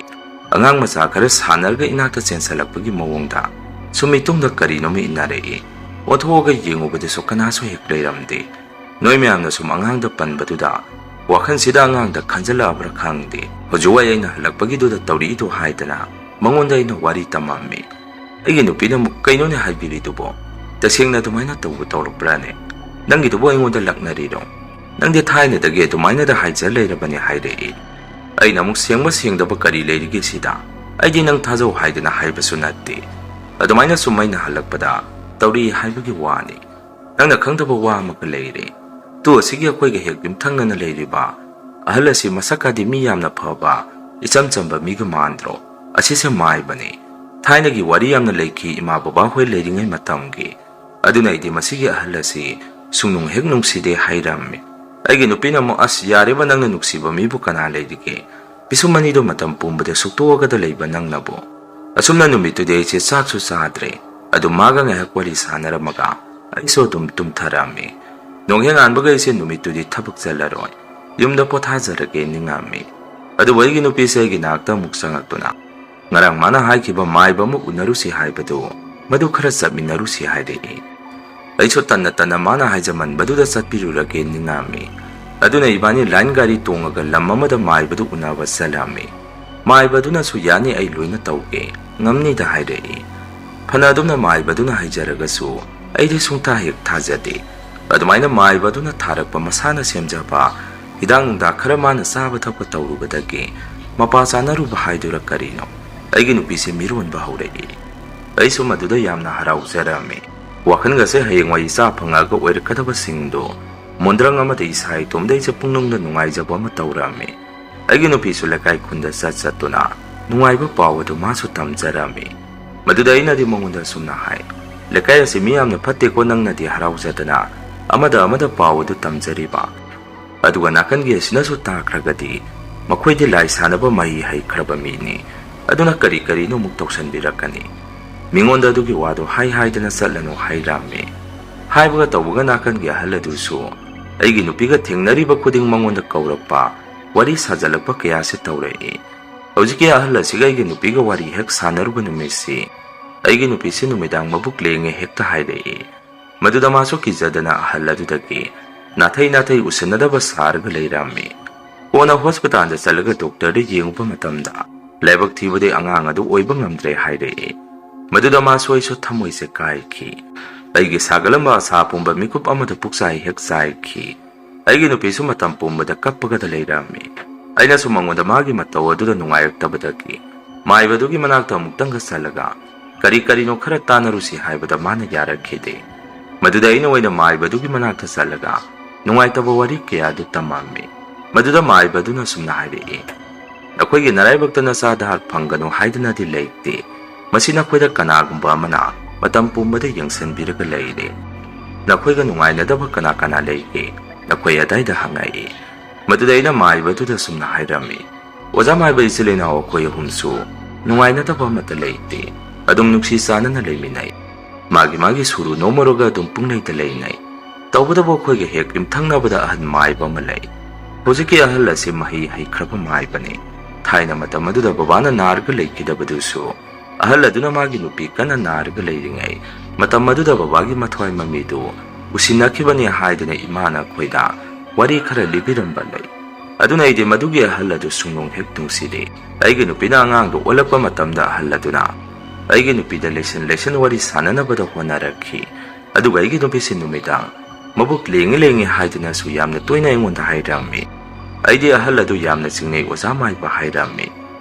ꯑꯉꯥꯡ ꯃꯆꯥ ꯈꯔ ꯁꯥꯟꯅꯔꯒ ꯏꯅꯥꯛꯇ ꯆꯦꯟꯁꯜꯂꯛꯄꯒꯤ ꯃꯑꯣꯡꯗ ꯁꯨꯝ ꯏꯇꯨꯡꯗ ꯀꯔꯤꯅꯣꯃ ꯏꯟꯅꯔꯛꯏ. ꯑꯣꯟꯊꯣꯛꯑꯒ ꯌꯦꯡꯉꯨꯕꯗꯁꯨ ꯀꯅꯥꯁꯨ ꯍꯦꯛ ꯂꯩꯔꯝꯗꯦ. ꯅꯣꯏ ꯃꯌꯥꯝꯅ ꯁꯨꯝ ꯑꯉꯥꯡꯗ ꯄꯟꯕꯗꯨꯗ ꯋꯥꯈꯜꯁꯤꯗ ꯑꯉꯥꯡꯗ ꯈꯟꯖꯜꯂꯛꯑꯕ꯭ꯔꯥ ꯈꯪꯗꯦ. ꯍꯧꯖꯤꯛꯋꯥꯏ ꯑꯩꯅ ꯍꯜꯂꯛꯄꯒꯤꯗꯨꯗ ꯇꯧꯔꯛꯏꯗꯣ ꯍꯥꯏꯗꯅ ꯃꯉꯣꯟꯗ ꯑꯩꯅ ꯋꯥꯔꯤ ꯇꯝꯃꯝꯃꯤ. ꯑꯩꯒꯤ ꯅꯨꯄꯤꯅ ꯑꯃꯨꯛ ꯀꯩꯅꯣꯅꯦ ꯍꯥꯏꯕꯤꯔꯤꯗꯨꯕꯣ? ꯇꯁꯦꯡꯅ ꯑꯗꯨꯃꯥꯏꯅ ꯇꯧꯔꯛꯄ꯭ꯔꯥꯅꯦ? ꯅꯪꯒꯤꯗꯨꯕꯨ ꯑꯩꯉꯣꯟꯗ ꯂꯛꯅꯔꯤꯔꯣ? ꯅꯪꯗꯤ ꯊꯥꯏꯅꯗꯒꯤ ꯑꯗꯨꯃꯥꯏꯅꯗ ꯍꯥꯏꯖ ꯂꯩꯔꯕꯅꯦ ꯍꯥꯏꯔꯛꯏ. ꯑꯩꯅ ꯑꯃꯨꯛ ꯁꯦꯡꯕ ꯁꯦꯡꯗꯕ ꯀꯔꯤ ꯂꯩꯔꯤꯒꯦ ꯁꯤꯗ? ꯑꯩꯗꯤ ꯅꯪ ꯊꯥꯖꯧ ꯍꯥꯏꯗꯅ ꯍꯥꯏꯕꯁꯨ ꯅꯠꯇꯦ. ꯑꯗꯨꯃꯥꯏꯅ ꯁꯨꯝ ꯑꯩꯅ ꯍꯜꯂꯛꯄꯗ ꯇꯧꯔꯤ ꯍꯥꯏꯕꯒꯤ ꯋꯥꯅꯤ. ꯅꯪꯅ ꯈꯪꯗꯕ ꯋꯥ ꯑꯃꯒ ꯂꯩꯔꯦ. ꯇꯨ ꯑꯁꯤꯒꯤ ꯑꯩꯈꯣꯏꯒ ꯍꯦꯛ ꯌꯨꯝꯊꯪꯅꯅ ꯂꯩꯔꯤꯕ ꯑꯍꯜ ꯑꯁꯤ ꯃꯁꯛꯀꯗꯤ ꯃꯤ ꯌꯥꯝꯅ ꯐꯕ ꯏꯆꯝ ꯆꯝꯕ ꯃꯤꯒ ꯃꯥꯟꯗ꯭ꯔꯣ? ꯑꯁꯤꯁꯦ ꯃꯥꯏꯕꯅꯤ. ꯊꯥꯏꯅꯒꯤ ꯋꯥꯔꯤ ꯌꯥꯝꯅ ꯂꯩꯈꯤ ꯏꯃꯥ ꯕꯕꯥ ꯍꯣꯏ ꯂꯩꯔꯤꯉꯩ ꯃꯇꯝꯒꯤ. ꯑꯗꯨꯅ ꯑꯩꯗꯤ ꯃꯁꯤꯒꯤ ꯑꯍꯜ ꯑꯁꯤ ꯁꯨꯡꯅꯨꯡ ꯍꯦꯛ ꯅꯨꯡꯁꯤꯗꯦ ꯍꯥꯏꯔꯝꯃꯤ. ꯑꯩꯒꯤ ꯅꯨꯄꯤꯅ ꯑꯃꯨꯛ ꯑꯁ ꯌꯥꯔꯤꯕ ꯅꯪꯅ ꯅꯨꯡꯁꯤꯕ ꯃꯤꯕꯨ ꯀꯅꯥ ꯂꯩꯔꯤꯒꯦ? ꯄꯤꯁꯨꯝ ꯑꯅꯤꯗꯣ ꯃꯇꯝ ꯄꯨꯝꯕꯗ ꯁꯨꯛꯇꯣꯛꯑꯒꯗ ꯂꯩꯕ ꯅꯪꯅꯕꯨ. ꯑꯁꯨꯝꯅ ꯅꯨꯃꯤꯠꯇꯨꯗꯤ ꯑꯩꯁꯦ ꯆꯥꯛꯁꯨ ꯆꯥꯗ꯭ꯔꯦ. ꯑꯗꯨ ꯃꯥꯒ ꯉꯥꯏꯍꯥꯛ ꯋꯥꯔꯤ ꯁꯥꯟꯅꯔꯝꯃꯒ ꯑꯩꯁꯨ ꯑꯗꯨꯝ ꯇꯨꯝꯊꯔꯝꯃꯤ. ꯅꯣꯡꯍꯦꯛ ꯉꯥꯟꯕꯒ ꯑꯩꯁꯦ ꯅꯨꯃꯤꯠꯇꯨꯗꯤ ꯊꯕꯛ ꯆꯠꯂꯔꯣꯏ. ꯌꯨꯝꯗ ꯄꯣꯊꯥꯖꯔꯒꯦ ꯅꯤꯡꯉꯝꯃꯤ. ꯑꯗꯨꯕꯨ ꯑꯩꯒꯤ ꯅꯨꯄꯤꯁꯦ ꯑꯩꯒꯤ ꯅꯥꯛꯇ ꯑꯃꯨꯛ ꯆꯪꯉꯛꯇꯨꯅ ꯉꯔꯥꯡ ꯃꯥꯅ ꯍꯥꯏꯈꯤꯕ ꯃꯥꯏꯕ ꯑꯃꯨꯛ ꯎꯅꯔꯨꯁꯤ ꯍꯥꯏꯕꯗꯨ ꯃꯗꯨ ꯈꯔ ꯆꯠꯃꯤꯟꯅꯔꯨꯁꯤ ꯍꯥꯏꯔꯛꯏ. ꯑꯩꯁꯨ ꯇꯟꯅ ꯇꯟꯅ ꯃꯥꯅ ꯍꯥꯏꯖꯃꯟꯕꯗꯨꯗ ꯆꯠꯄꯤꯔꯨꯔꯒꯦ ꯅꯤꯡꯉꯝꯃꯤ. ꯑꯗꯨꯅ ꯏꯕꯥꯅꯤ ꯂꯥꯏꯟ ꯒꯥꯔꯤ ꯇꯣꯡꯉꯒ ꯂꯝ ꯑꯃꯗ ꯃꯥꯏꯕꯗꯨ ꯎꯅꯕ ꯆꯠꯂꯝꯃꯤ. ꯃꯥꯏꯕꯗꯨꯅꯁꯨ ꯌꯥꯅꯤ ꯑꯩ ꯂꯣꯏꯅ ꯇꯧꯒꯦ ꯉꯝꯅꯤꯗ ꯍꯥꯏꯔꯛꯏ. ꯐꯅ ꯑꯗꯨꯝꯅ ꯃꯥꯏꯕꯗꯨꯅ ꯍꯥꯏꯖꯔꯒꯁꯨ ꯑꯩꯗꯤ ꯁꯨꯡꯊꯥ ꯍꯦꯛ ꯊꯥꯖꯗꯦ. ꯑꯗꯨꯃꯥꯏꯅ ꯃꯥꯏꯕꯗꯨꯅ ꯊꯥꯔꯛꯄ ꯃꯁꯥꯅ ꯁꯦꯝꯖꯕ ꯍꯤꯗꯥꯛ ꯅꯨꯡꯗꯥꯛ ꯈꯔ ꯃꯥꯅ ꯆꯥꯕ ꯊꯛꯄ ꯇꯧꯔꯨꯕꯗꯒꯤ ꯃꯄꯥ ꯆꯥꯅꯔꯨꯕ ꯍꯥꯏꯗꯨꯔ ꯀꯔꯤꯅꯣ ꯑꯩꯒꯤ ꯅꯨꯄꯤꯁꯦ ಮಿರೋꯟꯕ ꯍꯧꯔꯛꯏ. ꯑꯩꯁꯨ ꯃꯗꯨꯗ ꯌꯥꯝꯅ ꯍꯔꯥꯎꯖꯔꯝꯃꯤ. ꯋꯥꯈꯜꯒꯁꯦ ꯍꯌꯦꯡꯋꯥꯏ ꯏꯆꯥ ꯐꯪꯉꯒ ꯑꯣꯏꯔꯛꯀꯗꯕꯁꯤꯡꯗꯣ ꯃꯣꯟꯗ꯭ꯔꯪ ꯑꯃꯗ ꯏꯁꯥ ꯏꯇꯣꯝꯗ ꯑꯩꯁꯦ ꯄꯨꯛꯅꯨꯡꯗ ꯅꯨꯡꯉꯥꯏꯖꯕ ꯑꯃ ꯇꯧꯔꯝꯃꯤ. ꯑꯩꯒꯤ ꯅꯨꯄꯤꯁꯨ ꯂꯩꯀꯥꯏ ꯈꯨꯟꯗ ꯆꯠꯇꯨꯅ ꯅꯨꯡꯉꯥꯏꯕ ꯄꯥꯎ ꯑꯗꯨ ꯃꯥꯁꯨ ꯇꯝꯖꯔꯝꯃꯤ. ꯃꯗꯨꯗ ꯑꯩꯅꯗꯤ ꯃꯉꯣꯟꯗ ꯁꯨꯝꯅ ꯍꯥꯏ, ꯂꯩꯀꯥꯏ ꯑꯁꯤ ꯃꯤ ꯌꯥꯝꯅ ꯐꯠꯇꯦꯀꯣ, ꯅꯪꯅꯗꯤ ꯍꯔꯥꯎꯖꯗꯅ ꯑꯃꯗ ꯄꯥꯎ ꯑꯗꯨ ꯇꯝꯖꯔꯤꯕ. ꯑꯗꯨꯒ ꯅꯥꯀꯟꯒꯤ ꯑꯁꯤꯅꯁꯨ ꯇꯥꯈ꯭ꯔꯒꯗꯤ ꯃꯈꯣꯏꯗꯤ ꯂꯥꯏ ꯁꯥꯟꯅꯕ ꯃꯍꯩ ꯍꯩꯈ꯭ꯔꯕ ꯃꯤꯅꯤ. ꯑꯗꯨꯅ ꯀꯔꯤꯅꯣ ꯑꯃꯨꯛ ꯇꯧꯁꯟꯕꯤꯔꯛꯀꯅꯤ. ꯃꯤꯉꯣꯟꯗ ꯑꯗꯨꯒꯤ ꯋꯥꯗꯣ ꯍꯥꯏꯗꯅ ꯆꯠꯂꯅꯨ ꯍꯥꯏꯔꯝꯃꯤ. ꯍꯥꯏꯕꯒ ꯇꯧꯕꯒ ꯅꯥꯀꯟꯒꯤ ꯑꯍꯜ ꯑꯗꯨꯁꯨ ꯑꯩꯒꯤ ꯅꯨꯄꯤꯒ ꯊꯦꯡꯅꯔꯤꯕ ꯈꯨꯗꯤꯡ ꯃꯉꯣꯟꯗ ꯀꯧꯔꯛꯄ, ꯋꯥꯔꯤ ꯁꯥꯖꯜꯂꯛꯄ ꯀꯌꯥꯁꯦ ꯇꯧꯔꯛꯏ. ꯍꯧꯖꯤꯛꯀꯤ ꯑꯍꯜ ꯑꯁꯤꯒ ꯑꯩꯒꯤ ꯅꯨꯄꯤꯒ ꯋꯥꯔꯤ ꯍꯦꯛ ꯁꯥꯟꯅꯔꯨꯕ ꯅꯨꯃꯤꯠꯁꯤ ꯑꯩꯒꯤ ꯅꯨꯄꯤꯁꯤ ꯅꯨꯃꯤꯗꯥꯡ ꯃꯕꯨꯛ ꯂꯦꯡꯉꯦ ꯍꯦꯛꯇ ꯍꯥꯏꯔꯛꯏ. ꯃꯗꯨꯗ ꯃꯥꯁꯨ ꯀꯤꯖꯗꯅ ꯑꯍꯜ ꯑꯗꯨꯗꯒꯤ ꯅꯥꯊꯩ ꯎꯁꯤꯟꯅꯗꯕ ꯁꯥꯔꯒ ꯂꯩꯔꯝꯃꯤ. ꯀꯣꯟꯅ ꯍꯣꯁꯄꯤꯇꯥꯜꯗ ꯆꯠꯂꯒ ꯗꯣꯛꯇꯔꯗ ꯌꯦꯡꯉꯨꯕ ꯃꯇꯝꯗ ꯂꯥꯏꯕꯛ ꯊꯤꯕꯗꯤ ꯑꯉꯥꯡ ꯑꯗꯨ ꯑꯣꯏꯕ ꯉꯝꯗ꯭ꯔꯦ ꯍꯥꯏꯔꯛꯏ. ꯃꯗꯨꯗ ꯃꯥꯁꯨ ꯑꯩꯁꯨ ꯊꯃꯣꯏꯁꯦ ꯀꯥꯏꯈꯤ. ꯑꯩꯒꯤ ꯁꯥꯒꯠꯂꯝꯕ ꯑꯁꯥ ꯄꯨꯝꯕ ꯃꯤꯀꯨꯞ ꯑꯃꯗ ꯄꯨꯛꯆꯥꯏ ꯍꯦꯛ ꯆꯥꯏꯈꯤ. ꯑꯩꯒꯤ ꯅꯨꯄꯤꯁꯨ ꯃꯇꯝ ꯄꯨꯝꯕꯗ ꯀꯞꯄꯒꯗ ꯂꯩꯔꯝꯃꯤ. ꯑꯩꯅꯁꯨ ꯃꯉꯣꯟꯗ ꯃꯥꯒꯤ ꯃꯇꯧ ꯑꯗꯨꯗ ꯅꯨꯡꯉꯥꯏꯔꯛꯇꯕꯗꯒꯤ ꯃꯥꯏꯕꯗꯨꯒꯤ ꯃꯅꯥꯛꯇ ꯑꯃꯨꯛꯇꯪꯒ ꯆꯠꯂꯒ ꯀꯔꯤꯅꯣ ꯈꯔ ꯇꯥꯟꯅꯔꯨꯁꯤ ꯍꯥꯏꯕꯗ ꯃꯥꯅ ꯌꯥꯔꯛꯈꯤꯗꯦ. ꯃꯗꯨꯗ ꯑꯩꯅ ꯑꯣꯏꯅ ꯃꯥꯏꯕꯗꯨꯒꯤ ꯃꯅꯥꯛꯇ ꯆꯠꯂꯒ ꯅꯨꯡꯉꯥꯏꯇꯕ ꯋꯥꯔꯤ ꯀꯌꯥꯗꯨ ꯇꯝꯃꯝꯃꯤ. ꯃꯗꯨꯗ ꯃꯥꯏꯕꯗꯨꯅ ꯁꯨꯝꯅ ꯍꯥꯏꯔꯛꯏ, ꯑꯩꯈꯣꯏꯒꯤ ꯅꯔꯥꯏꯕꯛꯇ ꯅꯆꯥꯗ ꯍꯛ ꯐꯪꯒꯅꯨ ꯍꯥꯏꯗꯅꯗꯤ ꯂꯩꯇꯦ. ꯃꯁꯤ ꯅꯈꯣꯏꯗ ꯀꯅꯥꯒꯨꯝꯕ ꯑꯃꯅ ꯃꯇꯝ ꯄꯨꯝꯕꯗ ꯌꯦꯡꯁꯤꯟꯕꯤꯔꯒ ꯂꯩꯔꯦ. ꯅꯈꯣꯏꯒ ꯅꯨꯡꯉꯥꯏꯅꯗꯕ ꯀꯅꯥ ꯂꯩꯒꯦ? ꯅꯈꯣꯏ ꯑꯗꯥꯏꯗ ꯍꯪꯉꯛꯏ. ꯃꯗꯨꯗ ꯑꯩꯅ ꯃꯥꯏꯕꯗꯨꯗ ꯁꯨꯝꯅ ꯍꯥꯏꯔꯝꯃꯤ, ꯑꯣꯖꯥ ꯃꯥꯏꯕ ꯏꯆꯤꯜ ꯏꯅꯥꯎ ꯑꯩꯈꯣꯏ ꯑꯍꯨꯝꯁꯨ ꯅꯨꯡꯉꯥꯏꯅꯗꯕ ꯑꯃꯠꯇ ꯂꯩꯇꯦ. ꯑꯗꯨꯝ ꯅꯨꯡꯁꯤ ꯆꯥꯟꯅꯅ ꯂꯩꯃꯤꯟꯅꯩ. ꯃꯥꯒꯤ ꯁꯨꯔꯨ ꯅꯣꯃꯔꯒ ꯑꯗꯨꯝ ꯄꯨꯡꯂꯩꯇ ꯂꯩꯅꯩ. ꯇꯧꯕꯇꯕꯨ ꯑꯩꯈꯣꯏꯒ ꯍꯦꯛ ꯌꯨꯝꯊꯪꯅꯕꯗ ꯑꯍꯜ ꯃꯥꯏꯕ ꯑꯃ ꯂꯩ. ꯍꯧꯖꯤꯛꯀꯤ ꯑꯍꯜ ꯑꯁꯤ ꯃꯍꯩ ꯍꯩꯈ꯭ꯔꯕ ꯃꯥꯏꯕꯅꯤ. ꯊꯥꯏꯅ ꯃꯇꯝ ꯑꯗꯨꯗ ꯕꯕꯥꯅ ナꯔꯒ ꯂꯩꯈꯤꯗꯕꯗꯨꯁꯨ ꯑꯍꯜ ꯑꯗꯨꯅ ꯃꯥꯒꯤ ꯅꯨꯄꯤ ꯀꯟꯅ ナꯔꯒ ꯂꯩꯔꯤꯉꯩ ꯃꯇꯝ ꯑꯗꯨꯗ ꯕꯕꯥꯒꯤ ꯃꯊ꯭ꯋꯥꯏ ꯃꯃꯤꯗꯨ ꯎꯁꯤꯟꯅꯈꯤꯕꯅꯤ ꯍꯥꯏꯗꯨꯅ ꯏꯃꯥꯅ ꯑꯩꯈꯣꯏꯗ ꯋꯥꯔꯤ ꯈꯔ ꯂꯤꯕꯤꯔꯝꯕ ꯂꯩ. ꯑꯗꯨꯅ ꯑꯩꯗꯤ ꯃꯗꯨꯒꯤ ꯑꯍꯜ ꯑꯗꯨ ꯁꯨꯡꯅꯨꯡ ꯍꯦꯛ ꯅꯨꯡꯁꯤꯗꯦ. ꯑꯩꯒꯤ ꯅꯨꯄꯤꯅ ꯑꯉꯥꯡꯗꯨ ꯑꯣꯜꯂꯛꯄ ꯃꯇꯝꯗ ꯑꯍꯜ ꯑꯗꯨꯅ ꯑꯩꯒꯤ ꯅꯨꯄꯤꯗ ꯂꯩꯁꯟ ꯋꯥꯔꯤ ꯁꯥꯟꯅꯅꯕꯗ ꯍꯣꯠꯅꯔꯛꯈꯤ. ꯑꯗꯨꯒ ꯑꯩꯒꯤ ꯅꯨꯄꯤꯁꯤ ꯅꯨꯃꯤꯗꯥꯡ ꯃꯕꯨꯛ ꯂꯦꯡꯉꯦ ꯍꯥꯏꯗꯨꯅꯁꯨ ꯌꯥꯝꯅ ꯇꯣꯏꯅ ꯑꯩꯉꯣꯟꯗ ꯍꯥꯏꯔꯝꯃꯤ. ꯑꯩꯗꯤ ꯑꯍꯜ ꯑꯗꯨ ꯌꯥꯝꯅ ꯆꯤꯡꯅꯩ ꯑꯣꯖꯥ ꯃꯥꯏꯕ ꯍꯥꯏꯔꯝꯃꯤ.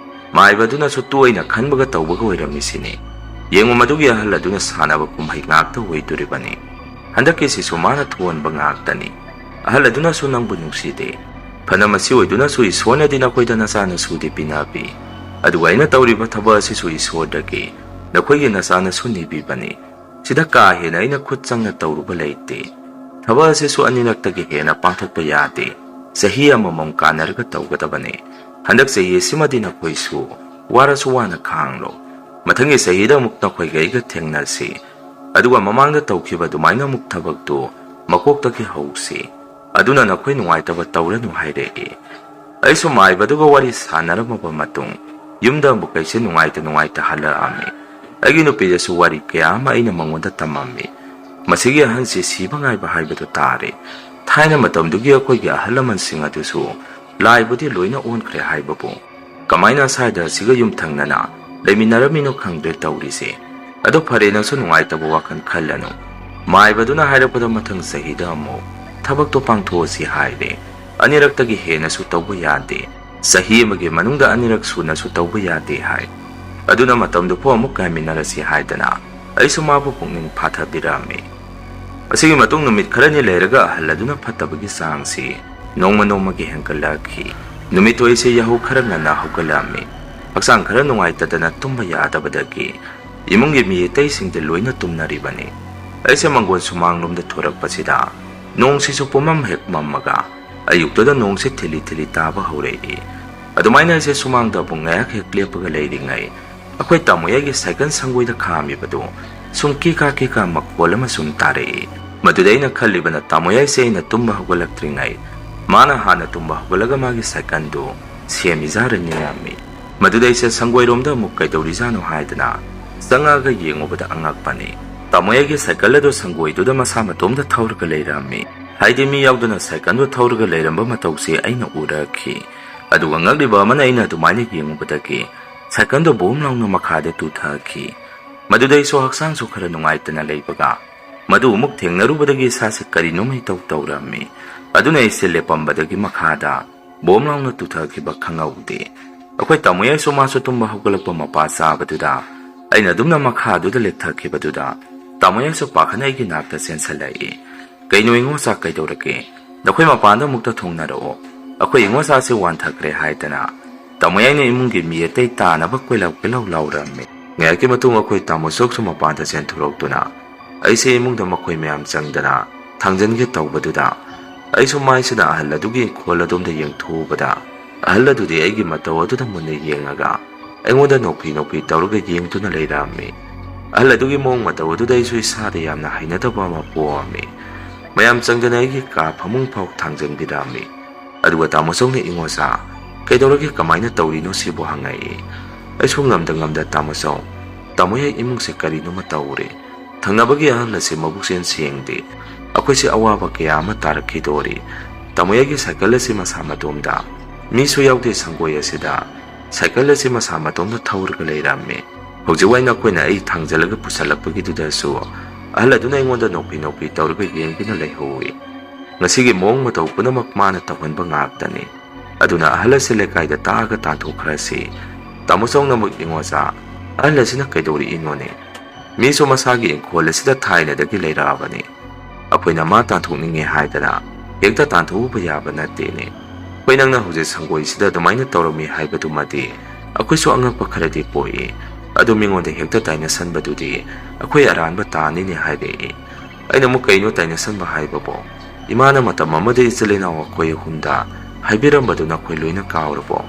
ꯃꯥꯏꯕꯗꯨꯅꯁꯨ ꯇꯣꯏꯅ ꯈꯟꯕꯒ ꯇꯧꯕꯒ ꯑꯣꯏꯔꯝꯃꯤꯁꯤꯅꯤ꯫ ꯌꯦꯡꯉꯨ ꯃꯗꯨꯒꯤ ꯑꯍꯜ ꯑꯗꯨꯅ ꯁꯥꯟꯅꯕ ꯀꯨꯝꯍꯩ ꯉꯥꯛꯇ ꯑꯣꯏꯗꯣꯔꯤꯕꯅꯤ꯫ ꯍꯟꯗꯛꯀꯤꯁꯤꯁꯨ ꯃꯥꯅ ꯊꯣꯟꯕ ꯉꯥꯛꯇꯅꯤ꯫ ꯑꯍꯜ ꯑꯗꯨꯅꯁꯨ ꯅꯪꯕꯨ ꯅꯨꯡꯁꯤꯗꯦ꯫ ꯐꯅ ꯃꯁꯤ ꯑꯣꯏꯗꯨꯅꯁꯨ ꯏꯁꯣꯔꯅꯗꯤ ꯅꯈꯣꯏꯗ ꯅꯆꯥꯅꯁꯨꯗꯤ ꯄꯤꯅꯕꯤ꯫ ꯑꯗꯨꯒ ꯑꯩꯅ ꯇꯧꯔꯤꯕ ꯊꯕꯛ ꯑꯁꯤꯁꯨ ꯏꯁꯣꯔꯗꯒꯤ ꯅꯈꯣꯏꯒꯤ ꯅꯆꯥꯅꯁꯨ ꯅꯤꯕꯤꯕꯅꯤ꯫ ꯁꯤꯗ ꯀꯥ ꯍꯦꯟꯅ ꯑꯩꯅ ꯈꯨꯠ ꯆꯪꯅ ꯇꯧꯔꯨꯕ ꯂꯩꯇꯦ꯫ ꯊꯕꯛ ꯑꯁꯤꯁꯨ ꯑꯅꯤꯔꯛꯇꯒꯤ ꯍꯦꯟꯅ ꯄꯥꯡꯊꯣꯛꯄ ꯌꯥꯗꯦ꯫ ꯆꯍꯤ ꯑꯃꯃꯝ ꯀꯥꯟꯅꯔꯒ ꯇꯧꯒꯗꯕꯅꯤ꯫ ꯍꯟꯗꯛ ꯆꯍꯤ ꯑꯁꯤꯃꯗꯤ ꯅꯈꯣꯏꯁꯨ ꯋꯥꯔꯁꯨ ꯋꯥꯅ ꯈꯥꯡꯂꯣ꯫ ꯃꯊꯪꯒꯤ ꯆꯍꯤꯗ ꯑꯃꯨꯛ ꯅꯈꯣꯏꯒ ꯑꯩꯒ ꯊꯦꯡꯅꯁꯤ꯫ ꯑꯗꯨꯒ ꯃꯃꯥꯡꯗ ꯇꯧꯈꯤꯕ ꯑꯗꯨꯃꯥꯏꯅ ꯑꯃꯨꯛ ꯊꯕꯛꯇꯨ ꯃꯀꯣꯛꯇꯒꯤ ꯍꯧꯁꯤ꯫ ꯑꯗꯨꯅ ꯅꯈꯣꯏ ꯅꯨꯡꯉꯥꯏꯇꯕ ꯇꯧꯔꯅꯨ ꯍꯥꯏꯔꯛꯏ꯫ ꯑꯩꯁꯨ ꯃꯥꯏꯕꯗꯨꯒ ꯋꯥꯔꯤ ꯁꯥꯟꯅꯔꯝꯃꯕ ꯃꯇꯨꯡ ꯌꯨꯝꯗ ꯑꯃꯨꯛ ꯑꯩꯁꯦ ꯅꯨꯡꯉꯥꯏꯇ ꯍꯜꯂꯛꯑꯝꯃꯤ꯫ ꯑꯩꯒꯤ ꯅꯨꯄꯤꯗꯁꯨ ꯋꯥꯔꯤ ꯀꯌꯥ ꯑꯃ ꯑꯩꯅ ꯃꯉꯣꯟꯗ ꯇꯝꯃꯝꯃꯤ꯫ ꯃꯁꯤꯒꯤ ꯑꯍꯟꯁꯤ ꯁꯤꯕ ꯉꯥꯏꯕ ꯍꯥꯏꯕꯗꯨ ꯇꯥꯔꯦ꯫ ꯊꯥꯏꯅ ꯃꯇꯝꯗꯨꯒꯤ ꯑꯩꯈꯣꯏꯒꯤ ꯑꯍꯜ ꯂꯃꯟꯁꯤꯡ ꯑꯗꯨꯁꯨ ꯂꯥꯏꯕꯨꯗꯤ ꯂꯣꯏꯅ ꯑꯣꯟꯈ꯭ꯔꯦ ꯍꯥꯏꯕꯕꯨ ꯀꯃꯥꯏꯅ ꯁ꯭ꯋꯥꯏꯗ ꯑꯁꯤꯒ ꯌꯨꯝꯊꯪꯅꯅ ꯂꯩꯃꯤꯟꯅꯔꯝꯃꯤꯅꯣ ꯈꯪꯗ꯭ꯔꯦ ꯇꯧꯔꯤꯁꯦ꯫ ꯑꯗꯣ ꯐꯔꯦ, ꯅꯪꯁꯨ ꯅꯨꯡꯉꯥꯏꯇꯕ ꯋꯥꯈꯜ ꯈꯜꯂꯅꯨ꯫ ꯃꯥꯏꯕꯗꯨꯅ ꯍꯥꯏꯔꯛꯄꯗ ꯃꯊꯪ ꯆꯍꯤꯗ ꯑꯃꯨꯛ ꯊꯕꯛꯇꯣ ꯄꯥꯡꯊꯣꯛꯑꯁꯤ ꯍꯥꯏꯔꯦ꯫ ꯑꯅꯤꯔꯛꯇꯒꯤ ꯍꯦꯟꯅꯁꯨ ꯇꯧꯕ ꯌꯥꯗꯦ꯫ ꯆꯍꯤ ꯑꯃꯒꯤ ꯃꯅꯨꯡꯗ ꯑꯅꯤꯔꯛ ꯁꯨꯅꯁꯨ ꯇꯧꯕ ꯌꯥꯗꯦ ꯍꯥꯏ꯫ ꯑꯗꯨꯅ ꯃꯇꯝꯗꯨꯐꯥꯎ ꯑꯃꯨꯛ ꯉꯥꯏꯃꯤꯟꯅꯔꯁꯤ ꯍꯥꯏꯗꯅ ꯑꯩꯁꯨ ꯃꯥꯕꯨ ꯄꯨꯛꯅꯤꯡ ꯐꯥꯊꯕꯤꯔꯝꯃꯤ꯫ ꯑꯁꯤꯒꯤ ꯃꯇꯨꯡ ꯅꯨꯃꯤꯠ ꯈꯔꯅꯤ ꯂꯩꯔꯒ ꯑꯍꯜ ꯑꯗꯨꯅ ꯐꯠꯇꯕꯒꯤ ꯆꯥꯡꯁꯤ ꯅꯣꯡꯃ ꯅꯣꯡꯃꯒꯤ ꯍꯦꯟꯒꯠꯂꯛꯈꯤ꯫ ꯅꯨꯃꯤꯠꯇꯨ ꯑꯩꯁꯦ ꯌꯥꯍꯧ ꯈꯔ ꯉꯟꯅ ꯍꯧꯒꯠꯂꯝꯃꯤ꯫ ꯍꯛꯆꯥꯡ ꯈꯔ ꯅꯨꯡꯉꯥꯏꯇꯗꯅ ꯇꯨꯝꯕ ꯌꯥꯗꯕꯗꯒꯤ ꯏꯃꯨꯡꯒꯤ ꯃꯤ ꯑꯇꯩꯁꯤꯡꯗꯤ ꯂꯣꯏꯅ ꯇꯨꯝꯅꯔꯤꯕꯅꯤ꯫ ꯑꯩꯁꯦ ꯃꯪꯒꯣꯜ ꯁꯨꯃꯥꯡꯂꯣꯝꯗ ꯊꯣꯔꯛꯄꯁꯤꯗ ꯅꯣꯡꯁꯤꯁꯨ ꯄꯨꯝꯃꯝ ꯍꯦꯛ ꯃꯝꯃꯒ ꯑꯌꯨꯛꯇꯨꯗ ꯅꯣꯡꯁꯦ ꯊꯤꯂꯤ ꯊꯤꯂꯤ ꯇꯥꯕ ꯍꯧꯔꯛꯏ꯫ ꯑꯗꯨꯃꯥꯏꯅ ꯑꯩꯁꯦ ꯁꯨꯃꯥꯡꯗ ꯄꯨꯡ ꯉꯥꯏꯍꯥꯛ ꯍꯦꯛ ꯂꯦꯞꯄꯒ ꯂꯩꯔꯤꯉꯩ ꯑꯩꯈꯣꯏ ꯇꯥꯃꯣꯌꯥꯏꯒꯤ ꯁꯥꯏꯀꯜ ꯁꯪꯒꯣꯏꯗ ꯈꯥꯝꯃꯤꯕꯗꯨ ꯁꯨꯝ ꯀꯤꯀꯥ ꯃꯈꯣꯜ ꯑꯃ ꯁꯨꯝ ꯇꯥꯔꯛꯏ꯫ ꯃꯗꯨꯗ ꯑꯩꯅ ꯈꯜꯂꯤꯕꯅ ꯇꯥꯃꯣꯌꯥꯏꯁꯦ ꯑꯩꯅ ꯇꯨꯝꯕ ꯍꯧꯒꯠꯂꯛꯇ꯭ꯔꯤꯉꯩ ꯃꯥꯅ ꯍꯥꯟꯅ ꯇꯨꯝꯕ ꯍꯧꯒꯠꯂꯒ ꯃꯥꯒꯤ ꯁꯥꯏꯀꯜꯗꯨ ꯁꯦꯝꯃꯤꯖꯥꯔꯅꯤꯔꯝꯃꯤ꯫ ꯃꯗꯨꯗ ꯑꯩꯁꯦ ꯁꯪꯒꯣꯏꯔꯣꯝꯗ ꯑꯃꯨꯛ ꯀꯩꯗꯧꯔꯤꯖꯥꯠꯅꯣ ꯍꯥꯏꯗꯅ ꯆꯪꯉꯛꯑꯒ ꯌꯦꯡꯉꯨꯕꯗ ꯑꯉꯛꯄꯅꯤ꯫ ꯇꯥꯃꯣꯌꯥꯏꯒꯤ ꯁꯥꯏꯀꯜ ꯑꯗꯨ ꯁꯪꯒꯣꯏꯗꯨꯗ ꯃꯁꯥ ꯃꯇꯣꯝꯗ ꯊꯧꯔꯒ ꯂꯩꯔꯝꯃꯤ꯫ ꯍꯥꯏꯗꯤ ꯃꯤ ꯌꯥꯎꯗꯅ ꯁꯥꯏꯀꯜꯗꯨ ꯊꯧꯔꯒ ꯂꯩꯔꯝꯕ ꯃꯇꯧꯁꯦ ꯑꯩꯅ ꯎꯔꯛꯈꯤ꯫ ꯑꯗꯨꯒ ꯉꯛꯂꯤꯕ ꯑꯃꯅ ꯑꯩꯅ ꯑꯗꯨꯃꯥꯏꯅ ꯌꯦꯡꯉꯨꯕꯗꯒꯤ ꯁꯥꯏꯀꯜꯗꯨ ꯕꯣꯝ ꯂꯥꯎꯅ ꯃꯈꯥꯗ ꯇꯨꯊꯈꯤ꯫ ꯃꯗꯨꯗ ꯑꯩꯁꯨ ꯍꯛꯆꯥꯡꯁꯨ ꯈꯔ ꯅꯨꯡꯉꯥꯏꯇꯅ ꯂꯩꯕꯒ ꯃꯗꯨ ꯑꯃꯨꯛ ꯊꯦꯡꯅꯔꯨꯕꯗꯒꯤ ꯏꯁꯥꯁꯦ ꯀꯔꯤꯅꯣꯝ ꯏꯇꯧ ꯇꯧꯔꯝꯃꯤ꯫ ꯑꯗꯨꯅ ꯑꯩꯁꯦ ꯂꯦꯞꯄꯝꯕꯗꯒꯤ ꯃꯈꯥꯗ ꯕꯣꯝ ꯂꯥꯎꯅ ꯇꯨꯊꯈꯤꯕ ꯈꯪꯍꯧꯗꯦ꯫ ꯑꯩꯈꯣꯏ ꯇꯥꯃꯣꯌꯥꯏꯁꯨ ꯃꯥꯁꯨ ꯇꯨꯝꯕ ꯍꯧꯒꯠꯂꯛꯄ ꯃꯄꯥ ꯆꯥꯕꯗꯨꯗ ꯑꯩꯅ ꯑꯗꯨꯝꯅ ꯃꯈꯥꯗꯨꯗ ꯂꯦꯞꯊꯈꯤꯕꯗꯨꯗ ꯇꯥꯃꯣꯌꯥꯏꯁꯨ ꯄꯥꯈꯠꯅ ꯑꯩꯒꯤ ꯅꯥꯛꯇ ꯆꯦꯟꯁꯤꯜꯂꯛꯏ꯫ ꯀꯩꯅꯣ ꯏꯉꯣꯆꯥ, ꯀꯩꯗꯧꯔꯒꯦ? ꯅꯈꯣꯏ ꯃꯄꯥꯟꯗ ꯑꯃꯨꯛꯇ ꯊꯣꯡꯅꯔꯛꯑꯣ꯫ ꯑꯩꯈꯣꯏ ꯏꯉꯣꯆꯥꯁꯦ ꯋꯥꯟꯊꯈ꯭ꯔꯦ ꯍꯥꯏꯗꯅ ꯇꯥꯃꯣꯌꯥꯏꯅ ꯏꯃꯨꯡꯒꯤ ꯃꯤ ꯑꯇꯩ ꯇꯥꯅꯕ ꯀꯣꯏꯂꯥꯎ ꯂꯥꯎꯔꯝꯃꯤ꯫ ꯉꯥꯏꯍꯥꯛꯀꯤ ꯃꯇꯨꯡ ꯑꯩꯈꯣꯏ ꯇꯥꯃꯣꯆꯧꯁꯨ ꯃꯄꯥꯟꯗ ꯆꯦꯟꯊꯣꯔꯛꯇꯨꯅ ꯑꯩꯁꯦ ꯏꯃꯨꯡꯗ ꯃꯈꯣꯏ ꯃꯌꯥꯝ ꯆꯪꯗꯅ ꯊꯥꯡꯖꯟꯒꯦ ꯇꯧꯕꯗꯨꯗ ꯑꯩꯁꯨ ꯃꯥꯏꯁꯤꯗ ꯑꯍꯜ ꯑꯗꯨꯒꯤ ꯏꯪꯈꯣꯜ ꯑꯗꯣꯝꯗ ꯌꯦꯡꯊꯣꯛꯎꯕꯗ ꯑꯍꯜ ꯑꯗꯨꯗꯤ ꯑꯩꯒꯤ ꯃꯇꯧ ꯑꯗꯨꯗ ꯃꯨꯟꯅ ꯌꯦꯡꯉꯒ ꯑꯩꯉꯣꯟꯗ ꯅꯣꯛꯐꯤ ꯇꯧꯔꯒ ꯌꯦꯡꯗꯨꯅ ꯂꯩꯔꯝꯃꯤ꯫ ꯑꯍꯜ ꯑꯗꯨꯒꯤ ꯃꯑꯣꯡ ꯃꯇꯧ ꯑꯗꯨꯗ ꯑꯩꯁꯨ ꯏꯁꯥꯗ ꯌꯥꯝꯅ ꯍꯩꯅꯗꯕ ꯑꯃ ꯄꯣꯛꯑꯝꯃꯤ꯫ ꯃꯌꯥꯝ ꯆꯪꯗꯅ ꯑꯩꯒꯤ ꯀꯥ ꯐꯃꯨꯡ ꯐꯥꯎ ꯊꯥꯡꯖꯟꯕꯤꯔꯝꯃꯤ꯫ ꯑꯗꯨꯒ ꯇꯥꯃꯣꯆꯧꯅ ꯏꯉꯣꯆꯥ, ꯀꯩꯗꯧꯔꯒꯦ, ꯀꯃꯥꯏꯅ ꯇꯧꯔꯤꯅꯣ ꯁꯤꯕꯨ ꯍꯪꯉꯛꯏ꯫ ꯑꯩꯁꯨ ꯉꯝꯗ ꯇꯥꯃꯣꯆꯧ, ꯇꯥꯃꯣꯌꯥꯏ ꯏꯃꯨꯡꯁꯦ ꯀꯔꯤꯅꯣꯃ ꯇꯧꯔꯦ꯫ ꯊꯪꯅꯕꯒꯤ ꯑꯍꯜ ꯑꯁꯤ ꯃꯕꯨꯛꯆꯦꯜ ꯁꯦꯡꯗꯦ꯫ ꯑꯩꯈꯣꯏꯁꯦ ꯑꯋꯥꯕ ꯀꯌꯥ ꯑꯃ ꯇꯥꯔꯛꯈꯤꯗꯣꯔꯤ꯫ ꯇꯥꯃꯣꯌꯥꯏꯒꯤ ꯁꯥꯏꯀꯜ ꯑꯁꯤ ꯃꯁꯥ ꯃꯇꯣꯝꯗ, ꯃꯤꯁꯨ ꯌꯥꯎꯗꯦ ꯁꯪꯒꯣꯏ ꯑꯁꯤꯗ, ꯁꯥꯏꯀꯜ ꯑꯁꯤ ꯃꯁꯥ ꯃꯇꯣꯝꯗ ꯊꯧꯔꯒ ꯂꯩꯔꯝꯃꯤ꯫ ꯍꯧꯖꯤꯛꯋꯥꯏ ꯑꯩꯈꯣꯏꯅ ꯑꯩ ꯊꯥꯡꯖꯜꯂꯒ ꯄꯨꯁꯜꯂꯛꯄꯒꯤꯗꯨꯗꯁꯨ ꯑꯍꯜ ꯑꯗꯨꯅ ꯑꯩꯉꯣꯟꯗ ꯅꯣꯛꯐꯤ ꯇꯧꯔꯒ ꯌꯦꯡꯗꯨꯅ ꯂꯩꯍꯧꯏ꯫ ꯉꯁꯤꯒꯤ ꯃꯑꯣꯡ ꯃꯇꯧ ꯄꯨꯝꯅꯃꯛ ꯃꯥꯅ ꯇꯧꯍꯟꯕ ꯉꯥꯛꯇꯅꯤ꯫ ꯑꯗꯨꯅ ꯑꯍꯜ ꯑꯁꯤ ꯂꯩꯀꯥꯏꯗ ꯇꯥꯛꯑꯒ ꯇꯥꯟꯊꯣꯛꯈ꯭ꯔꯁꯤ꯫ ꯇꯥꯃꯣꯆꯧꯅ ꯑꯃꯨꯛ ꯏꯉꯣꯆꯥ, ꯑꯍꯜ ꯑꯁꯤꯅ ꯀꯩꯗꯧꯔꯛꯏꯅꯣꯅꯦ? ꯃꯤꯁꯨ ꯃꯁꯥꯒꯤ ꯏꯪꯈꯣꯜ ꯑꯁꯤꯗ ꯊꯥꯏꯅꯗꯒꯤ ꯂꯩꯔꯛꯑꯕꯅꯤ꯫ ꯑꯩꯈꯣꯏꯅ ꯃꯥ ꯇꯥꯟꯊꯣꯛꯅꯤꯡꯉꯦ ꯍꯥꯏꯗꯅ ꯍꯦꯛꯇ ꯇꯥꯟꯊꯣꯛꯎꯕ ꯌꯥꯕ ꯅꯠꯇꯦꯅꯦ꯫ ꯑꯩꯈꯣꯏ ꯅꯪꯅ ꯍꯧꯖꯤꯛ ꯁꯪꯒꯣꯏꯁꯤꯗ ꯑꯗꯨꯃꯥꯏꯅ ꯇꯧꯔꯝꯃꯤ ꯍꯥꯏꯕꯗꯨꯃꯗꯤ ꯑꯩꯈꯣꯏꯁꯨ ꯑꯉꯛꯄ ꯈꯔꯗꯤ ꯄꯣꯛꯏ꯫ ꯑꯗꯨ ꯃꯤꯉꯣꯟꯗ ꯍꯦꯛꯇ ꯇꯥꯏꯅꯁꯟꯕꯗꯨꯗꯤ ꯑꯩꯈꯣꯏ ꯑꯔꯥꯟꯕ ꯇꯥꯅꯤꯅꯦ ꯍꯥꯏꯔꯛꯏ꯫ ꯑꯩꯅ ꯑꯃꯨꯛ ꯀꯩꯅꯣ ꯇꯥꯏꯅꯁꯟꯕ ꯍꯥꯏꯕꯕꯣ? ꯏꯃꯥꯅ ꯃꯇꯝ ꯑꯃꯗ ꯏꯆꯤꯜ ꯏꯅꯥꯎ ꯑꯩꯈꯣꯏ ꯑꯍꯨꯝꯗ ꯍꯥꯏꯕꯤꯔꯝꯕꯗꯨ ꯅꯈꯣꯏ ꯂꯣꯏꯅ ꯀꯥꯎꯔꯕꯣ?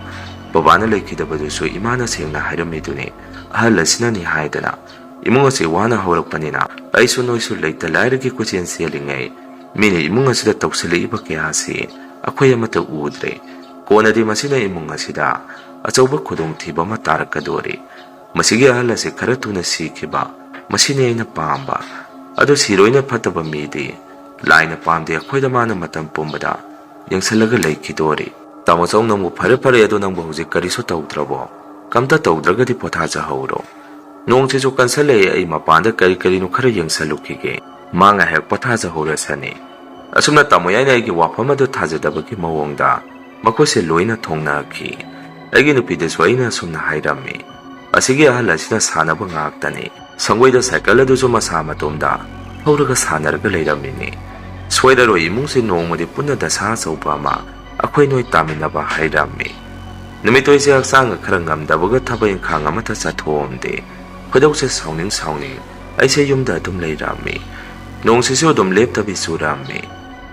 ꯕꯕꯥꯅ ꯂꯩꯈꯤꯗꯕꯗꯨꯁꯨ ꯏꯃꯥꯅ ꯁꯦꯡꯅ ꯍꯥꯏꯔꯝꯃꯤꯗꯨꯅꯤ, ꯑꯍꯜ ꯑꯁꯤꯅꯅꯤ ꯍꯥꯏꯗꯅ꯫ ꯏꯃꯨꯡ ꯑꯁꯤ ꯋꯥꯅ ꯍꯧꯔꯛꯄꯅꯤꯅ ꯑꯩꯁꯨ ꯅꯣꯏꯁꯨ ꯂꯩꯇ ꯂꯥꯏꯔꯒꯤ ꯀꯣꯏꯆꯦꯟ ꯆꯦꯜꯂꯤꯉꯩ ꯃꯤꯅ ꯏꯃꯨꯡ ꯑꯁꯤꯗ ꯇꯧꯁꯤꯜꯂꯛꯏꯕ ꯀꯌꯥꯁꯤ ꯑꯩꯈꯣꯏ ꯑꯃꯠꯇ ꯎꯗ꯭ꯔꯦ꯫ ꯀꯣꯟꯅꯗꯤ ꯃꯁꯤꯅ ꯏꯃꯨꯡ ꯑꯁꯤꯗ ꯑꯆꯧꯕ ꯈꯨꯗꯣꯡꯊꯤꯕ ꯑꯃ ꯇꯥꯔꯛꯀꯗꯣꯔꯤ꯫ ꯃꯁꯤꯒꯤ ꯑꯍꯜ ꯑꯁꯤ ꯈꯔ ꯊꯨꯅ ꯁꯤꯈꯤꯕ, ꯃꯁꯤꯅꯤ ꯑꯩꯅ ꯄꯥꯝꯕ꯫ ꯑꯗꯨ ꯁꯤꯔꯣꯏꯅ ꯐꯠꯇꯕ ꯃꯤꯗꯤ ꯂꯥꯏꯅ ꯄꯥꯝꯗꯦ ꯑꯩꯈꯣꯏꯗ ꯃꯥꯅ ꯃꯇꯝ ꯄꯨꯝꯕꯗ ꯌꯦꯡꯁꯤꯜꯂꯒ ꯂꯩꯈꯤꯗꯣꯔꯤ꯫ ꯇꯥꯃꯣꯆꯧ, ꯅꯪꯕꯨ ꯐꯔꯦ ꯑꯗꯣ ꯅꯪꯕꯨ ꯍꯧꯖꯤꯛ ꯀꯔꯤꯁꯨ ꯇꯧꯗ꯭ꯔꯕꯣ? ꯀꯝꯇ ꯇꯧꯗ꯭ꯔꯒꯗꯤ ꯄꯣꯊꯥꯖꯍꯧꯔꯣ꯫ ꯅꯣꯡꯁꯤꯁꯨ ꯀꯟꯁꯤꯜꯂꯛꯑꯦ, ꯑꯩ ꯃꯄꯥꯟꯗ ꯀꯔꯤꯅꯣ ꯈꯔ ꯌꯦꯡꯁꯜꯂꯨꯈꯤꯒꯦ꯫ ꯃꯥ ꯉꯥꯏꯍꯥꯛ ꯄꯣꯊꯥꯖꯍꯧꯔꯁꯅꯤ꯫ ꯑꯁꯨꯝꯅ ꯇꯥꯃꯣꯌꯥꯏꯅ ꯑꯩꯒꯤ ꯋꯥꯐꯝ ꯑꯗꯨ ꯊꯥꯖꯗꯕꯒꯤ ꯃꯑꯣꯡꯗ ꯃꯈꯣꯏꯁꯦ ꯂꯣꯏꯅ ꯊꯣꯡꯅꯈꯤ꯫ ꯑꯩꯒꯤ ꯅꯨꯄꯤꯗꯁꯨ ꯑꯩꯅ ꯑꯁꯨꯝꯅ ꯍꯥꯏꯔꯝꯃꯤ꯫ ꯑꯁꯤꯒꯤ ꯑꯍꯜ ꯑꯁꯤꯅ ꯁꯥꯟꯅꯕ ꯉꯥꯛꯇꯅꯤ꯫ ꯁꯪꯒꯣꯏꯗ ꯁꯥꯏꯀꯜ ꯑꯗꯨꯁꯨ ꯃꯁꯥ ꯃꯇꯣꯝꯗ ꯊꯧꯔꯒ ꯁꯥꯟꯅꯔꯒ ꯂꯩꯔꯝꯃꯤꯅꯤ꯫ ꯁꯣꯏꯔꯔꯣꯏ ꯏꯃꯨꯡꯁꯤ ꯅꯣꯡꯃꯗꯤ ꯄꯨꯟꯅ ꯗꯁꯥ ꯑꯆꯧꯕ ꯑꯃ ꯑꯩꯈꯣꯏ ꯅꯣꯏ ꯇꯥꯃꯤꯟꯅꯕ ꯍꯥꯏꯔꯝꯃꯤ꯫ ꯅꯨꯃꯤꯠꯇꯣꯏꯁꯦ ꯍꯛꯆꯥꯡꯒ ꯈꯔ ꯉꯝꯗꯕꯒ ꯊꯕꯛ ꯏꯪꯈꯥꯡ ꯑꯃꯠꯇ ꯆꯠꯊꯣꯛꯑꯝꯗꯦ꯫ ꯈꯣꯏꯗꯧꯁꯦ ꯁꯥꯎꯅꯤꯡ ꯑꯩꯁꯦ ꯌꯨꯝꯗ ꯑꯗꯨꯝ ꯂꯩꯔꯝꯃꯤ꯫ ꯅꯣꯡꯁꯤꯁꯨ ꯑꯗꯨꯝ ꯂꯦꯞꯇꯕꯤ ꯆꯨꯔꯝꯃꯤ꯫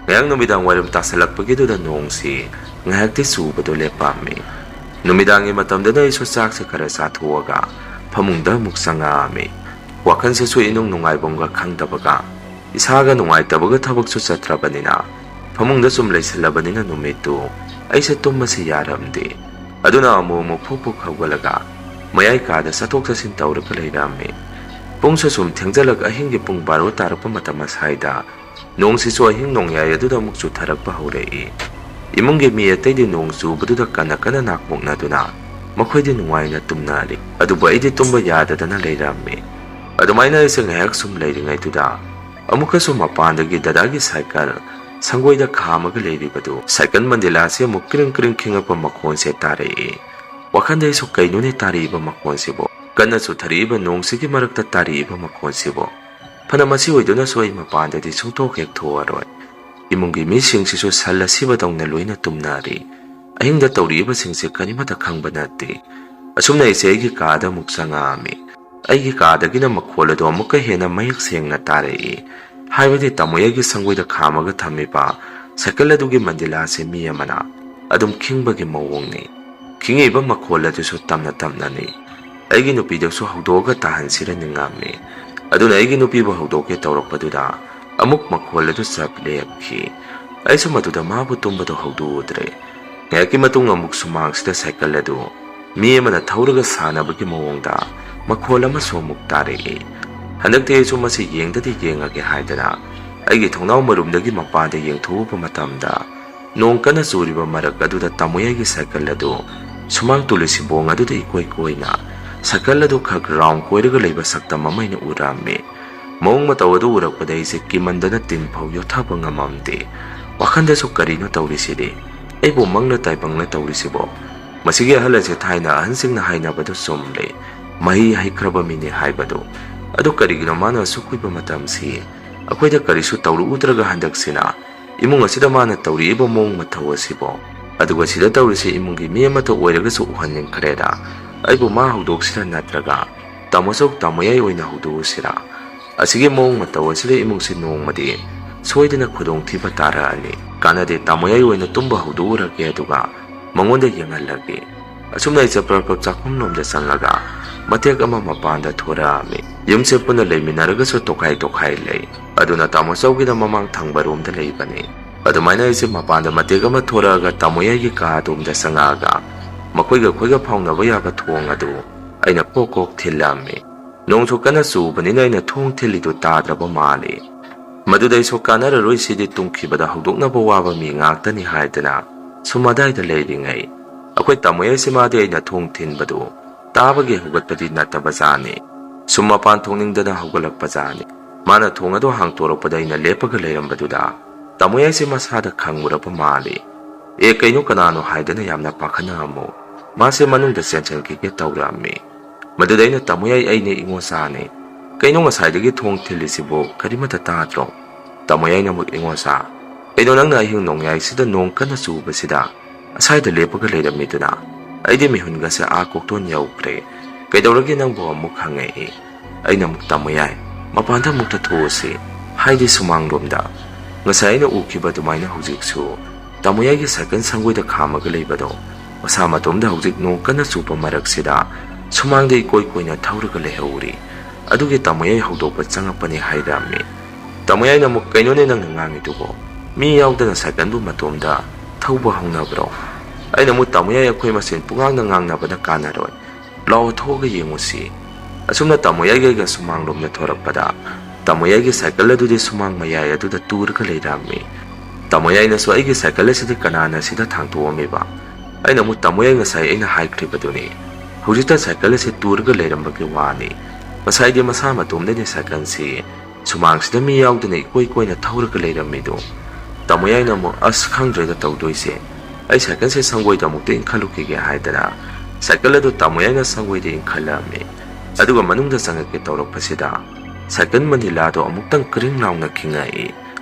ꯉꯥꯏꯍꯥꯛ ꯅꯨꯃꯤꯗꯥꯡ ꯋꯥꯏꯔꯝ ꯇꯥꯁꯜꯂꯛꯄꯒꯤꯗꯨꯗ ꯅꯣꯡꯁꯤ ꯉꯥꯏꯍꯥꯛꯇꯤ ꯆꯨꯕꯗꯣ ꯂꯦꯞꯄꯝꯃꯤ꯫ ꯅꯨꯃꯤꯗꯥꯡꯒꯤ ꯃꯇꯝꯗꯅ ꯑꯩꯁꯨ ꯆꯥꯛꯁꯦ ꯈꯔ ꯆꯥꯊꯣꯛꯑꯒ ꯐꯃꯨꯡꯗ ꯑꯃꯨꯛ ꯆꯪꯉꯛꯑꯝꯃꯤ꯫ ꯋꯥꯈꯜꯁꯤꯁꯨ ꯏꯅꯨꯡ ꯅꯨꯡꯉꯥꯏꯐꯝꯒ ꯈꯪꯗꯕꯒ ꯏꯁꯥꯒ ꯅꯨꯡꯉꯥꯏꯇꯕꯒ ꯊꯕꯛꯁꯨ ꯆꯠꯇ꯭ꯔꯕꯅꯤꯅ ꯐꯃꯨꯡꯗ ꯁꯨꯝ ꯂꯩꯁꯜꯂꯕꯅꯤꯅ ꯅꯨꯃꯤꯠꯇꯨ ꯑꯩꯁꯦ ꯇꯨꯝꯕꯁꯤ ꯌꯥꯔꯝꯗꯦ꯫ ꯑꯗꯨꯅ ꯑꯃꯨꯛ ꯐꯨꯛ ꯍꯧꯒꯠꯂꯒ ꯃꯌꯥꯏ ꯀꯥꯗ ꯆꯠꯊꯣꯛ ꯆꯠꯁꯤꯟ ꯇꯧꯔꯒ ꯂꯩꯔꯝꯃꯤ꯫ ꯄꯨꯡꯁꯨ ꯁꯨꯝ ꯊꯦꯡꯖꯜꯂꯛ ꯑꯍꯤꯡꯒꯤ ꯄꯨꯡ 12 ꯇꯥꯔꯛꯄ ꯃꯇꯝ ꯑꯁ꯭ꯋꯥꯏꯗ ꯅꯣꯡꯁꯤꯁꯨ ꯑꯍꯤꯡ ꯅꯣꯡꯌꯥꯏ ꯑꯗꯨꯗ ꯑꯃꯨꯛ ꯆꯨꯊꯔꯛꯄ ꯍꯧꯔꯛꯏ꯫ ꯏꯃꯨꯡꯒꯤ ꯃꯤ ꯑꯇꯩꯗꯤ ꯅꯣꯡ ꯆꯨꯕꯗꯨꯗ ꯀꯟꯅ ꯅꯥꯛꯃꯨꯛꯅꯗꯨꯅ ꯃꯈꯣꯏꯗꯤ ꯅꯨꯡꯉꯥꯏꯅ ꯇꯨꯝꯅꯔꯤ꯫ ꯑꯗꯨꯕꯨ ꯑꯩꯗꯤ ꯇꯨꯝꯕ ꯌꯥꯗꯗꯅ ꯂꯩꯔꯝꯃꯤ꯫ ꯑꯗꯨꯃꯥꯏꯅ ꯑꯩꯁꯦ ꯉꯥꯏꯍꯥꯛ ꯁꯨꯝ ꯂꯩꯔꯤꯉꯩꯗꯨꯗ ꯑꯃꯨꯛꯀꯁꯨ ꯃꯄꯥꯟꯗꯒꯤ ꯗꯗꯥꯒꯤ ꯁꯥꯏꯀꯜ ꯁꯪꯒꯣꯏꯗ ꯈꯥꯝꯃꯒ ꯂꯩꯔꯤꯕꯗꯨ ꯁꯥꯏꯀꯜ ꯃꯟꯗꯤꯂꯥꯁꯤ ꯑꯃꯨꯛ ꯀ꯭ꯔꯤꯡ ꯈꯤꯡꯉꯛꯄ ꯃꯈꯣꯟꯁꯦ ꯇꯥꯔꯛꯏ꯫ ꯋꯥꯈꯟꯗ ꯑꯩꯁꯨ ꯀꯩꯅꯣꯅꯦ ꯇꯥꯔꯛꯏꯕ ꯃꯈꯣꯟꯁꯤꯕꯨ? ꯀꯟꯅ ꯆꯨꯊꯔꯛꯏꯕ ꯅꯣꯡꯁꯤꯒꯤ ꯃꯔꯛꯇ ꯇꯥꯔꯛꯏꯕ ꯃꯈꯣꯟꯁꯤꯕꯨ? ꯐꯅ ꯃꯁꯤ ꯑꯣꯏꯗꯨꯅꯁꯨ ꯑꯩ ꯃꯄꯥꯟꯗꯗꯤ ꯁꯨꯡꯊꯣꯛ ꯍꯦꯛ ꯊꯣꯛꯑꯔꯣꯏ꯫ ꯏꯃꯨꯡꯒꯤ ꯃꯤꯁꯤꯡꯁꯤꯁꯨ ꯁꯜ ꯑꯁꯤꯕꯗꯧꯅ ꯂꯣꯏꯅ ꯇꯨꯝꯅꯔꯤ꯫ ꯑꯍꯤꯡꯗ ꯇꯧꯔꯛꯏꯕꯁꯤꯡꯁꯦ ꯀꯔꯤꯃꯠꯇ ꯈꯪꯕ ꯅꯠꯇꯦ꯫ ꯑꯁꯨꯝꯅ ꯑꯩꯁꯦ ꯑꯩꯒꯤ ꯀꯥꯗ ꯑꯃꯨꯛ ꯆꯪꯉꯛꯑꯝꯃꯤ꯫ ꯑꯩꯒꯤ ꯀꯥꯗꯒꯤꯅ ꯃꯈꯣꯜ ꯑꯗꯨ ꯑꯃꯨꯛꯀ ꯍꯦꯟꯅ ꯃꯌꯦꯛ ꯁꯦꯡꯅ ꯇꯥꯔꯛꯏ꯫ ꯍꯥꯏꯕꯗꯤ ꯇꯥꯃꯣꯌꯥꯏꯒꯤ ꯁꯪꯒꯣꯏꯗ ꯈꯥꯝꯃꯒ ꯊꯝꯃꯤꯕ ꯁꯥꯏꯀꯜ ꯑꯗꯨꯒꯤ ꯃꯟꯗꯤꯂꯥꯁꯦ ꯃꯤ ꯑꯃꯅ ꯑꯗꯨꯝ ꯈꯤꯡꯕꯒꯤ ꯃꯑꯣꯡꯅꯤ꯫ ꯈꯤꯡꯉꯤꯕ ꯃꯈꯣꯜ ꯑꯗꯨꯁꯨ ꯇꯞꯅꯅꯤ꯫ ꯑꯩꯒꯤ ꯅꯨꯄꯤꯗꯁꯨ ꯍꯧꯗꯣꯛꯑꯒ ꯇꯥꯍꯟꯁꯤꯔ ꯅꯤꯡꯉꯝꯃꯤ꯫ ꯑꯗꯨꯅ ꯑꯩꯒꯤ ꯅꯨꯄꯤꯕꯨ ꯍꯧꯗꯣꯛꯀꯦ ꯇꯧꯔꯛꯄꯗꯨꯗ ꯑꯃꯨꯛ ꯃꯈꯣꯜ ꯑꯗꯨ ꯆꯞ ꯂꯦꯞꯈꯤ꯫ ꯑꯩꯁꯨ ꯃꯗꯨꯗ ꯃꯥꯕꯨ ꯇꯨꯝꯕꯗꯣ ꯍꯧꯗꯣꯛꯎꯗ꯭ꯔꯦ꯫ ꯉꯥꯏꯍꯥꯛꯀꯤ ꯃꯇꯨꯡ ꯑꯃꯨꯛ ꯁꯨꯃꯥꯡꯁꯤꯗ ꯁꯥꯏꯀꯜ ꯑꯗꯨ ꯃꯤ ꯑꯃꯅ ꯊꯧꯔꯒ ꯁꯥꯟꯅꯕꯒꯤ ꯃꯑꯣꯡꯗ ꯃꯈꯣꯜ ꯑꯃꯁꯨ ꯑꯃꯨꯛ ꯇꯥꯔꯛꯏ꯫ ꯍꯟꯗꯛꯇꯤ ꯑꯩꯁꯨ ꯃꯁꯤ ꯌꯦꯡꯗꯗꯤ ꯌꯦꯡꯉꯒꯦ ꯍꯥꯏꯗꯅ ꯑꯩꯒꯤ ꯊꯣꯡꯅꯥꯎ ꯃꯔꯨꯝꯗꯒꯤ ꯃꯄꯥꯟꯗ ꯌꯦꯡꯊꯣꯛꯎꯕ ꯃꯇꯝꯗ ꯅꯣꯡ ꯀꯟꯅ ꯆꯨꯔꯤꯕ ꯃꯔꯛ ꯑꯗꯨꯗ ꯇꯥꯃꯣꯌꯥꯏꯒꯤ ꯁꯥꯏꯀꯜ ꯑꯗꯨ ꯁꯨꯃꯥꯡ ꯇꯨꯂꯨꯁꯤꯕꯣꯡ ꯑꯗꯨꯗ ꯏꯀꯣꯏ ꯀꯣꯏꯅ ꯁꯥꯏꯀꯜ ꯑꯗꯨ ꯈꯔ ꯔꯥꯎꯟ ꯀꯣꯏꯔꯒ ꯂꯩꯕ ꯁꯛꯇꯝ ꯑꯃ ꯑꯩꯅ ꯎꯔꯝꯃꯤ꯫ ꯃꯑꯣꯡ ꯃꯇꯧ ꯑꯗꯨ ꯎꯔꯛꯄꯗ ꯑꯩꯁꯦ ꯀꯤꯃꯟꯗꯅ ꯇꯤꯟꯐꯥꯎ ꯌꯣꯠꯊꯕ ꯉꯝꯃꯝꯗꯦ꯫ ꯋꯥꯈꯟꯗꯁꯨ ꯀꯔꯤꯅꯣ ꯇꯧꯔꯤꯁꯤꯗꯤ? ꯑꯩꯕꯨ ꯃꯪꯅ ꯇꯥꯏꯕꯪꯅ ꯇꯧꯔꯤꯁꯤꯕꯣ? ꯃꯁꯤꯒꯤ ꯑꯍꯜ ꯑꯁꯦ ꯊꯥꯏꯅ ꯑꯍꯟꯁꯤꯡꯅ ꯍꯥꯏꯅꯕꯗꯨ ꯆꯨꯝꯂꯦ, ꯃꯍꯤ ꯍꯩꯈ꯭ꯔꯕ ꯃꯤꯅꯤ ꯍꯥꯏꯕꯗꯨ꯫ ꯑꯗꯨ ꯀꯔꯤꯒꯤꯅꯣ ꯃꯥꯅ ꯑꯁꯨꯛ ꯀꯨꯏꯕ ꯃꯇꯝꯁꯤ ꯑꯩꯈꯣꯏꯗ ꯀꯔꯤꯁꯨ ꯇꯧꯔꯛꯎꯗ꯭ꯔꯒ ꯍꯟꯗꯛꯁꯤꯅ ꯏꯃꯨꯡ ꯑꯁꯤꯗ ꯃꯥꯅ ꯇꯧꯔꯛꯏꯕ ꯃꯑꯣꯡ ꯃꯇꯧ ꯑꯁꯤꯕꯣ? ꯑꯗꯨꯒ ꯁꯤꯗ ꯇꯧꯔꯤꯁꯤ ꯏꯃꯨꯡꯒꯤ ꯃꯤ ꯑꯃꯠꯇ ꯑꯣꯏꯔꯒꯁꯨ ꯎꯍꯟꯅꯤꯡꯈ꯭ꯔꯦꯗ꯫ ꯑꯩꯕꯨ ꯃꯥ ꯍꯧꯗꯣꯛꯁꯤꯔꯥ ꯅꯠꯇ꯭ꯔꯒ ꯇꯥꯃꯣꯆꯧ ꯇꯥꯃꯣꯌꯥꯏ ꯑꯣꯏꯅ ꯍꯧꯗꯣꯛꯎꯁꯤꯔꯥ? ꯑꯁꯤꯒꯤ ꯃꯑꯣꯡ ꯃꯇꯧ ꯑꯁꯤꯗ ꯏꯃꯨꯡꯁꯤ ꯅꯣꯡꯃꯗꯤ ꯁꯣꯏꯗꯅ ꯈꯨꯗꯣꯡꯊꯤꯕ ꯇꯥꯔꯛꯑꯅꯤ꯫ ꯀꯥꯟꯅꯗꯦ, ꯇꯥꯃꯣꯌꯥꯏ ꯑꯣꯏꯅ ꯇꯨꯝꯕ ꯍꯧꯗꯣꯛꯎꯔꯒꯦ ꯑꯗꯨꯒ ꯃꯉꯣꯟꯗ ꯌꯦꯡꯍꯜꯂꯒꯦ꯫ ꯑꯁꯨꯝꯅ ꯑꯩ ꯆꯞ ꯆꯥꯛꯈꯨꯝꯂꯣꯝꯗ ꯆꯪꯂꯒ ꯃꯇꯦꯛ ꯑꯃ ꯃꯄꯥꯟꯗ ꯊꯣꯔꯛꯑꯝꯃꯤ꯫ ꯌꯨꯝꯁꯦ ꯄꯨꯟꯅ ꯂꯩꯃꯤꯟꯅꯔꯒꯁꯨ ꯇꯣꯈꯥꯏ ꯂꯩ꯫ ꯑꯗꯨꯅ ꯇꯥꯃꯣꯆꯧꯒꯤꯅ ꯃꯃꯥꯡ ꯊꯪꯕꯔꯣꯝꯗ ꯂꯩꯕꯅꯤ꯫ ꯑꯗꯨꯃꯥꯏꯅ ꯑꯩꯁꯦ ꯃꯄꯥꯟꯗ ꯃꯇꯦꯛ ꯑꯃ ꯊꯣꯔꯛꯑꯒ ꯇꯥꯃꯣꯌꯥꯏꯒꯤ ꯀꯥ ꯑꯗꯣꯝꯗ ꯆꯪꯉꯛꯑꯒ ꯃꯈꯣꯏꯒ ꯑꯩꯈꯣꯏꯒ ꯐꯥꯎꯅꯕ ꯌꯥꯕ ꯊꯣꯡ ꯑꯗꯨ ꯑꯩꯅ ꯀꯣꯛ ꯊꯤꯜꯂꯝꯃꯤ꯫ ꯅꯣꯡꯁꯨ ꯀꯟꯅ ꯆꯨꯕꯅꯤꯅ ꯑꯩꯅ ꯊꯣꯡ ꯊꯤꯜꯂꯤꯗꯨ ꯇꯥꯗ꯭ꯔꯕ ꯃꯥꯜꯂꯤ꯫ ꯃꯗꯨꯗ ꯑꯩꯁꯨ ꯀꯥꯟꯅꯔꯔꯣꯏ, ꯁꯤꯗꯤ ꯇꯨꯝꯈꯤꯕꯗ ꯍꯧꯗꯣꯛꯅꯕ ꯋꯥꯕ ꯃꯤ ꯉꯥꯛꯇꯅꯤ ꯍꯥꯏꯗꯅ ꯁꯨꯝ ꯑꯗꯥꯏꯗ ꯂꯩꯔꯤꯉꯩ ꯑꯩꯈꯣꯏ ꯇꯥꯃꯣꯌꯥꯏꯁꯤ ꯃꯥꯗꯤ ꯑꯩꯅ ꯊꯣꯡ ꯊꯤꯟꯕꯗꯨ ꯇꯥꯕꯒꯤ ꯍꯧꯒꯠꯄꯗꯤ ꯅꯠꯇꯕꯖꯥꯠꯅꯤ꯫ ꯁꯨꯝ ꯃꯄꯥꯟ ꯊꯣꯛꯅꯤꯡꯗꯅ ꯍꯧꯒꯠꯂꯛꯄꯖꯥꯠꯅꯤ꯫ ꯃꯥꯅ ꯊꯣꯡ ꯑꯗꯨ ꯍꯥꯡꯇꯣꯔꯛꯄꯗ ꯑꯩꯅ ꯂꯦꯞꯄꯒ ꯂꯩꯔꯝꯕꯗꯨꯗ ꯇꯥꯃꯣꯌꯥꯏꯁꯤ ꯃꯁꯥꯗ ꯈꯪꯉꯨꯔꯕ ꯃꯥꯜꯂꯤ꯫ ꯀꯩꯅꯣ ꯀꯅꯥꯅꯣ ꯍꯥꯏꯗꯅ ꯌꯥꯝꯅ ꯄꯥꯈꯠꯅ ꯑꯃꯨꯛ ꯃꯥꯁꯦ ꯃꯅꯨꯡꯗ ꯆꯦꯟꯁꯤꯟꯈꯤꯒꯦ ꯇꯧꯔꯝꯃꯤ꯫ ꯃꯗꯨꯗ ꯑꯩꯅ ꯇꯥꯃꯣꯌꯥꯏ ꯑꯩꯅꯦ ꯏꯉꯣꯆꯥꯅꯤ꯫ ꯀꯩꯅꯣ ꯉꯁꯥꯏꯗꯒꯤ ꯊꯣꯡ ꯊꯤꯜꯂꯤꯁꯤꯕꯨ ꯀꯔꯤꯃꯠꯇ ꯇꯥꯗ꯭ꯔꯣ? ꯇꯥꯃꯣꯌꯥꯏꯅ ꯑꯃꯨꯛ ꯏꯉꯣꯆꯥ, ꯀꯩꯅꯣ ꯅꯪꯅ ꯑꯍꯤꯡ ꯅꯣꯡꯌꯥꯏꯁꯤꯗ ꯅꯣꯡ ꯀꯟꯅ ꯆꯨꯕꯁꯤꯗ ꯑꯁ꯭ꯋꯥꯏꯗ ꯂꯦꯞꯄꯒ ꯂꯩꯔꯝꯃꯤꯗꯨꯅ? ꯑꯩꯗꯤ ꯃꯤꯍꯨꯟꯒꯁꯦ ꯀꯣꯛꯇꯣꯟ ꯌꯧꯈ꯭ꯔꯦ꯫ ꯀꯩꯗꯧꯔꯒꯦ ꯅꯪꯕꯨ ꯑꯃꯨꯛ ꯍꯪꯉꯛꯏ꯫ ꯑꯩꯅ ꯑꯃꯨꯛ ꯇꯥꯃꯣꯌꯥꯏ ꯃꯄꯥꯟꯗ ꯑꯃꯨꯛꯇ ꯊꯣꯛꯎꯁꯤ, ꯍꯥꯏꯗꯤ ꯁꯨꯃꯥꯡꯂꯣꯝꯗ꯫ ꯉꯁꯥꯏ ꯑꯩꯅ ꯎꯈꯤꯕ ꯑꯗꯨꯃꯥꯏꯅ ꯍꯧꯖꯤꯛꯁꯨ ꯇꯥꯃꯣꯌꯥꯏꯒꯤ ꯁꯥꯏꯀꯜ ꯁꯪꯒꯣꯏꯗ ꯈꯥꯝꯃꯒ ꯂꯩꯕꯗꯣ ꯃꯁꯥ ꯃꯇꯣꯝꯗ ꯍꯧꯖꯤꯛ ꯅꯣꯡ ꯀꯟꯅ ꯆꯨꯕ ꯃꯔꯛꯁꯤda ꯁꯨꯃꯥꯡꯗ ꯏꯀꯣꯏ ꯀꯣꯏꯅ ꯊꯧꯔꯒ ꯂꯩꯍꯧꯔꯤ꯫ ꯑꯗꯨꯒꯤ ꯇꯥꯃꯣꯌꯥꯏ ꯍꯧꯗꯣꯛꯄ ꯆꯪꯉꯛꯄꯅꯤ ꯍꯥꯏꯔꯝꯃꯤ꯫ ꯇꯥꯃꯣꯌꯥꯏꯅ ꯑꯃꯨꯛ ꯀꯩꯅꯣꯅꯦ ꯅꯪꯅ ꯉꯥꯡꯉꯤꯗꯨꯕꯣ? ꯃꯤ ꯌꯥꯎꯗꯅ ꯁꯥꯏꯀꯜꯕꯨ ꯃꯇꯣꯝꯗ ꯊꯧꯕ ꯍꯧꯅꯕ꯭ꯔꯣ? ꯑꯩꯅ ꯑꯃꯨꯛ ꯇꯥꯃꯣꯌꯥꯏ ꯑꯩꯈꯣꯏ ꯃꯁꯦꯟ ꯄꯨꯡꯉꯥꯡꯗ ꯉꯥꯡꯅꯕꯅ ꯀꯥꯟꯅꯔꯣꯏ, ꯂꯥꯛꯑꯣ ꯊꯣꯛꯑꯒ ꯌꯦꯡꯉꯨꯁꯤ꯫ ꯑꯁꯨꯝꯅ ꯇꯥꯃꯣꯌꯥꯏꯒ ꯁꯨꯃꯥꯡꯂꯣꯝꯗ ꯊꯣꯔꯛꯄꯗ ꯇꯥꯃꯣꯌꯥꯏꯒꯤ ꯁꯥꯏꯀꯜ ꯑꯗꯨꯗꯤ ꯁꯨꯃꯥꯡ ꯃꯌꯥꯏ ꯑꯗꯨꯗ ꯇꯨꯔꯒ ꯂꯩꯔꯝꯃꯤ꯫ ꯇꯥꯃꯣꯌꯥꯏꯅꯁꯨ ꯑꯩꯒꯤ ꯁꯥꯏꯀꯜ ꯑꯁꯤꯗꯤ ꯀꯅꯥꯅ ꯁꯤꯗ ꯊꯥꯡꯇꯣꯛꯑꯝꯃꯤꯕ? ꯑꯩꯅ ꯑꯃꯨꯛ ꯇꯥꯃꯣꯌꯥꯏ ꯉꯁꯥꯏ ꯑꯩꯅ ꯍꯥꯏꯈ꯭ꯔꯤꯕꯗꯨꯅꯤ, ꯍꯧꯖꯤꯛꯇ ꯁꯥꯏꯀꯜ ꯑꯁꯤ ꯇꯨꯔꯒ ꯂꯩꯔꯝꯕꯒꯤ ꯋꯥꯅꯤ꯫ ꯉꯁꯥꯏꯗꯤ ꯃꯁꯥ ꯃꯇꯣꯝꯗꯅꯤ ꯁꯥꯏꯀꯜꯁꯤ ꯁꯨꯃꯥꯡꯁꯤꯗ ꯃꯤ ꯌꯥꯎꯗꯅ ꯏꯀꯣꯏ ꯀꯣꯏꯅ ꯊꯧꯔꯒ ꯂꯩꯔꯝꯃꯤꯗꯨ꯫ ꯇꯥꯃꯣꯌꯥꯏꯅ ꯑꯃꯨꯛ ꯑꯁ ꯈꯪꯗ꯭ꯔꯦꯗ ꯇꯧꯗꯣꯏꯁꯦ, ꯑꯩ ꯁꯥꯏꯀꯜꯁꯦ ꯁꯪꯒꯣꯏꯗ ꯑꯃꯨꯛꯇ ꯏꯟꯈꯠꯂꯨꯈꯤꯒꯦ ꯍꯥꯏꯗꯅ ꯁꯥꯏꯀꯜ ꯑꯗꯨ ꯇꯥꯃꯣ ꯌꯥꯏꯅ ꯁꯪꯒꯣꯏꯗ ꯏꯟꯈꯠꯂꯝꯃꯤ꯫ ꯑꯗꯨꯒ ꯃꯅꯨꯡꯗ ꯆꯪꯉꯛꯀꯦ ꯇꯧꯔꯛꯄꯁꯤꯗ ꯁꯥꯏꯀꯜ ꯃꯅꯤꯂꯥꯗꯣ ꯑꯃꯨꯛꯇꯪ ꯀ꯭ꯔꯤꯡ ꯂꯥꯎꯅ ꯈꯤꯡꯉꯛꯏ꯫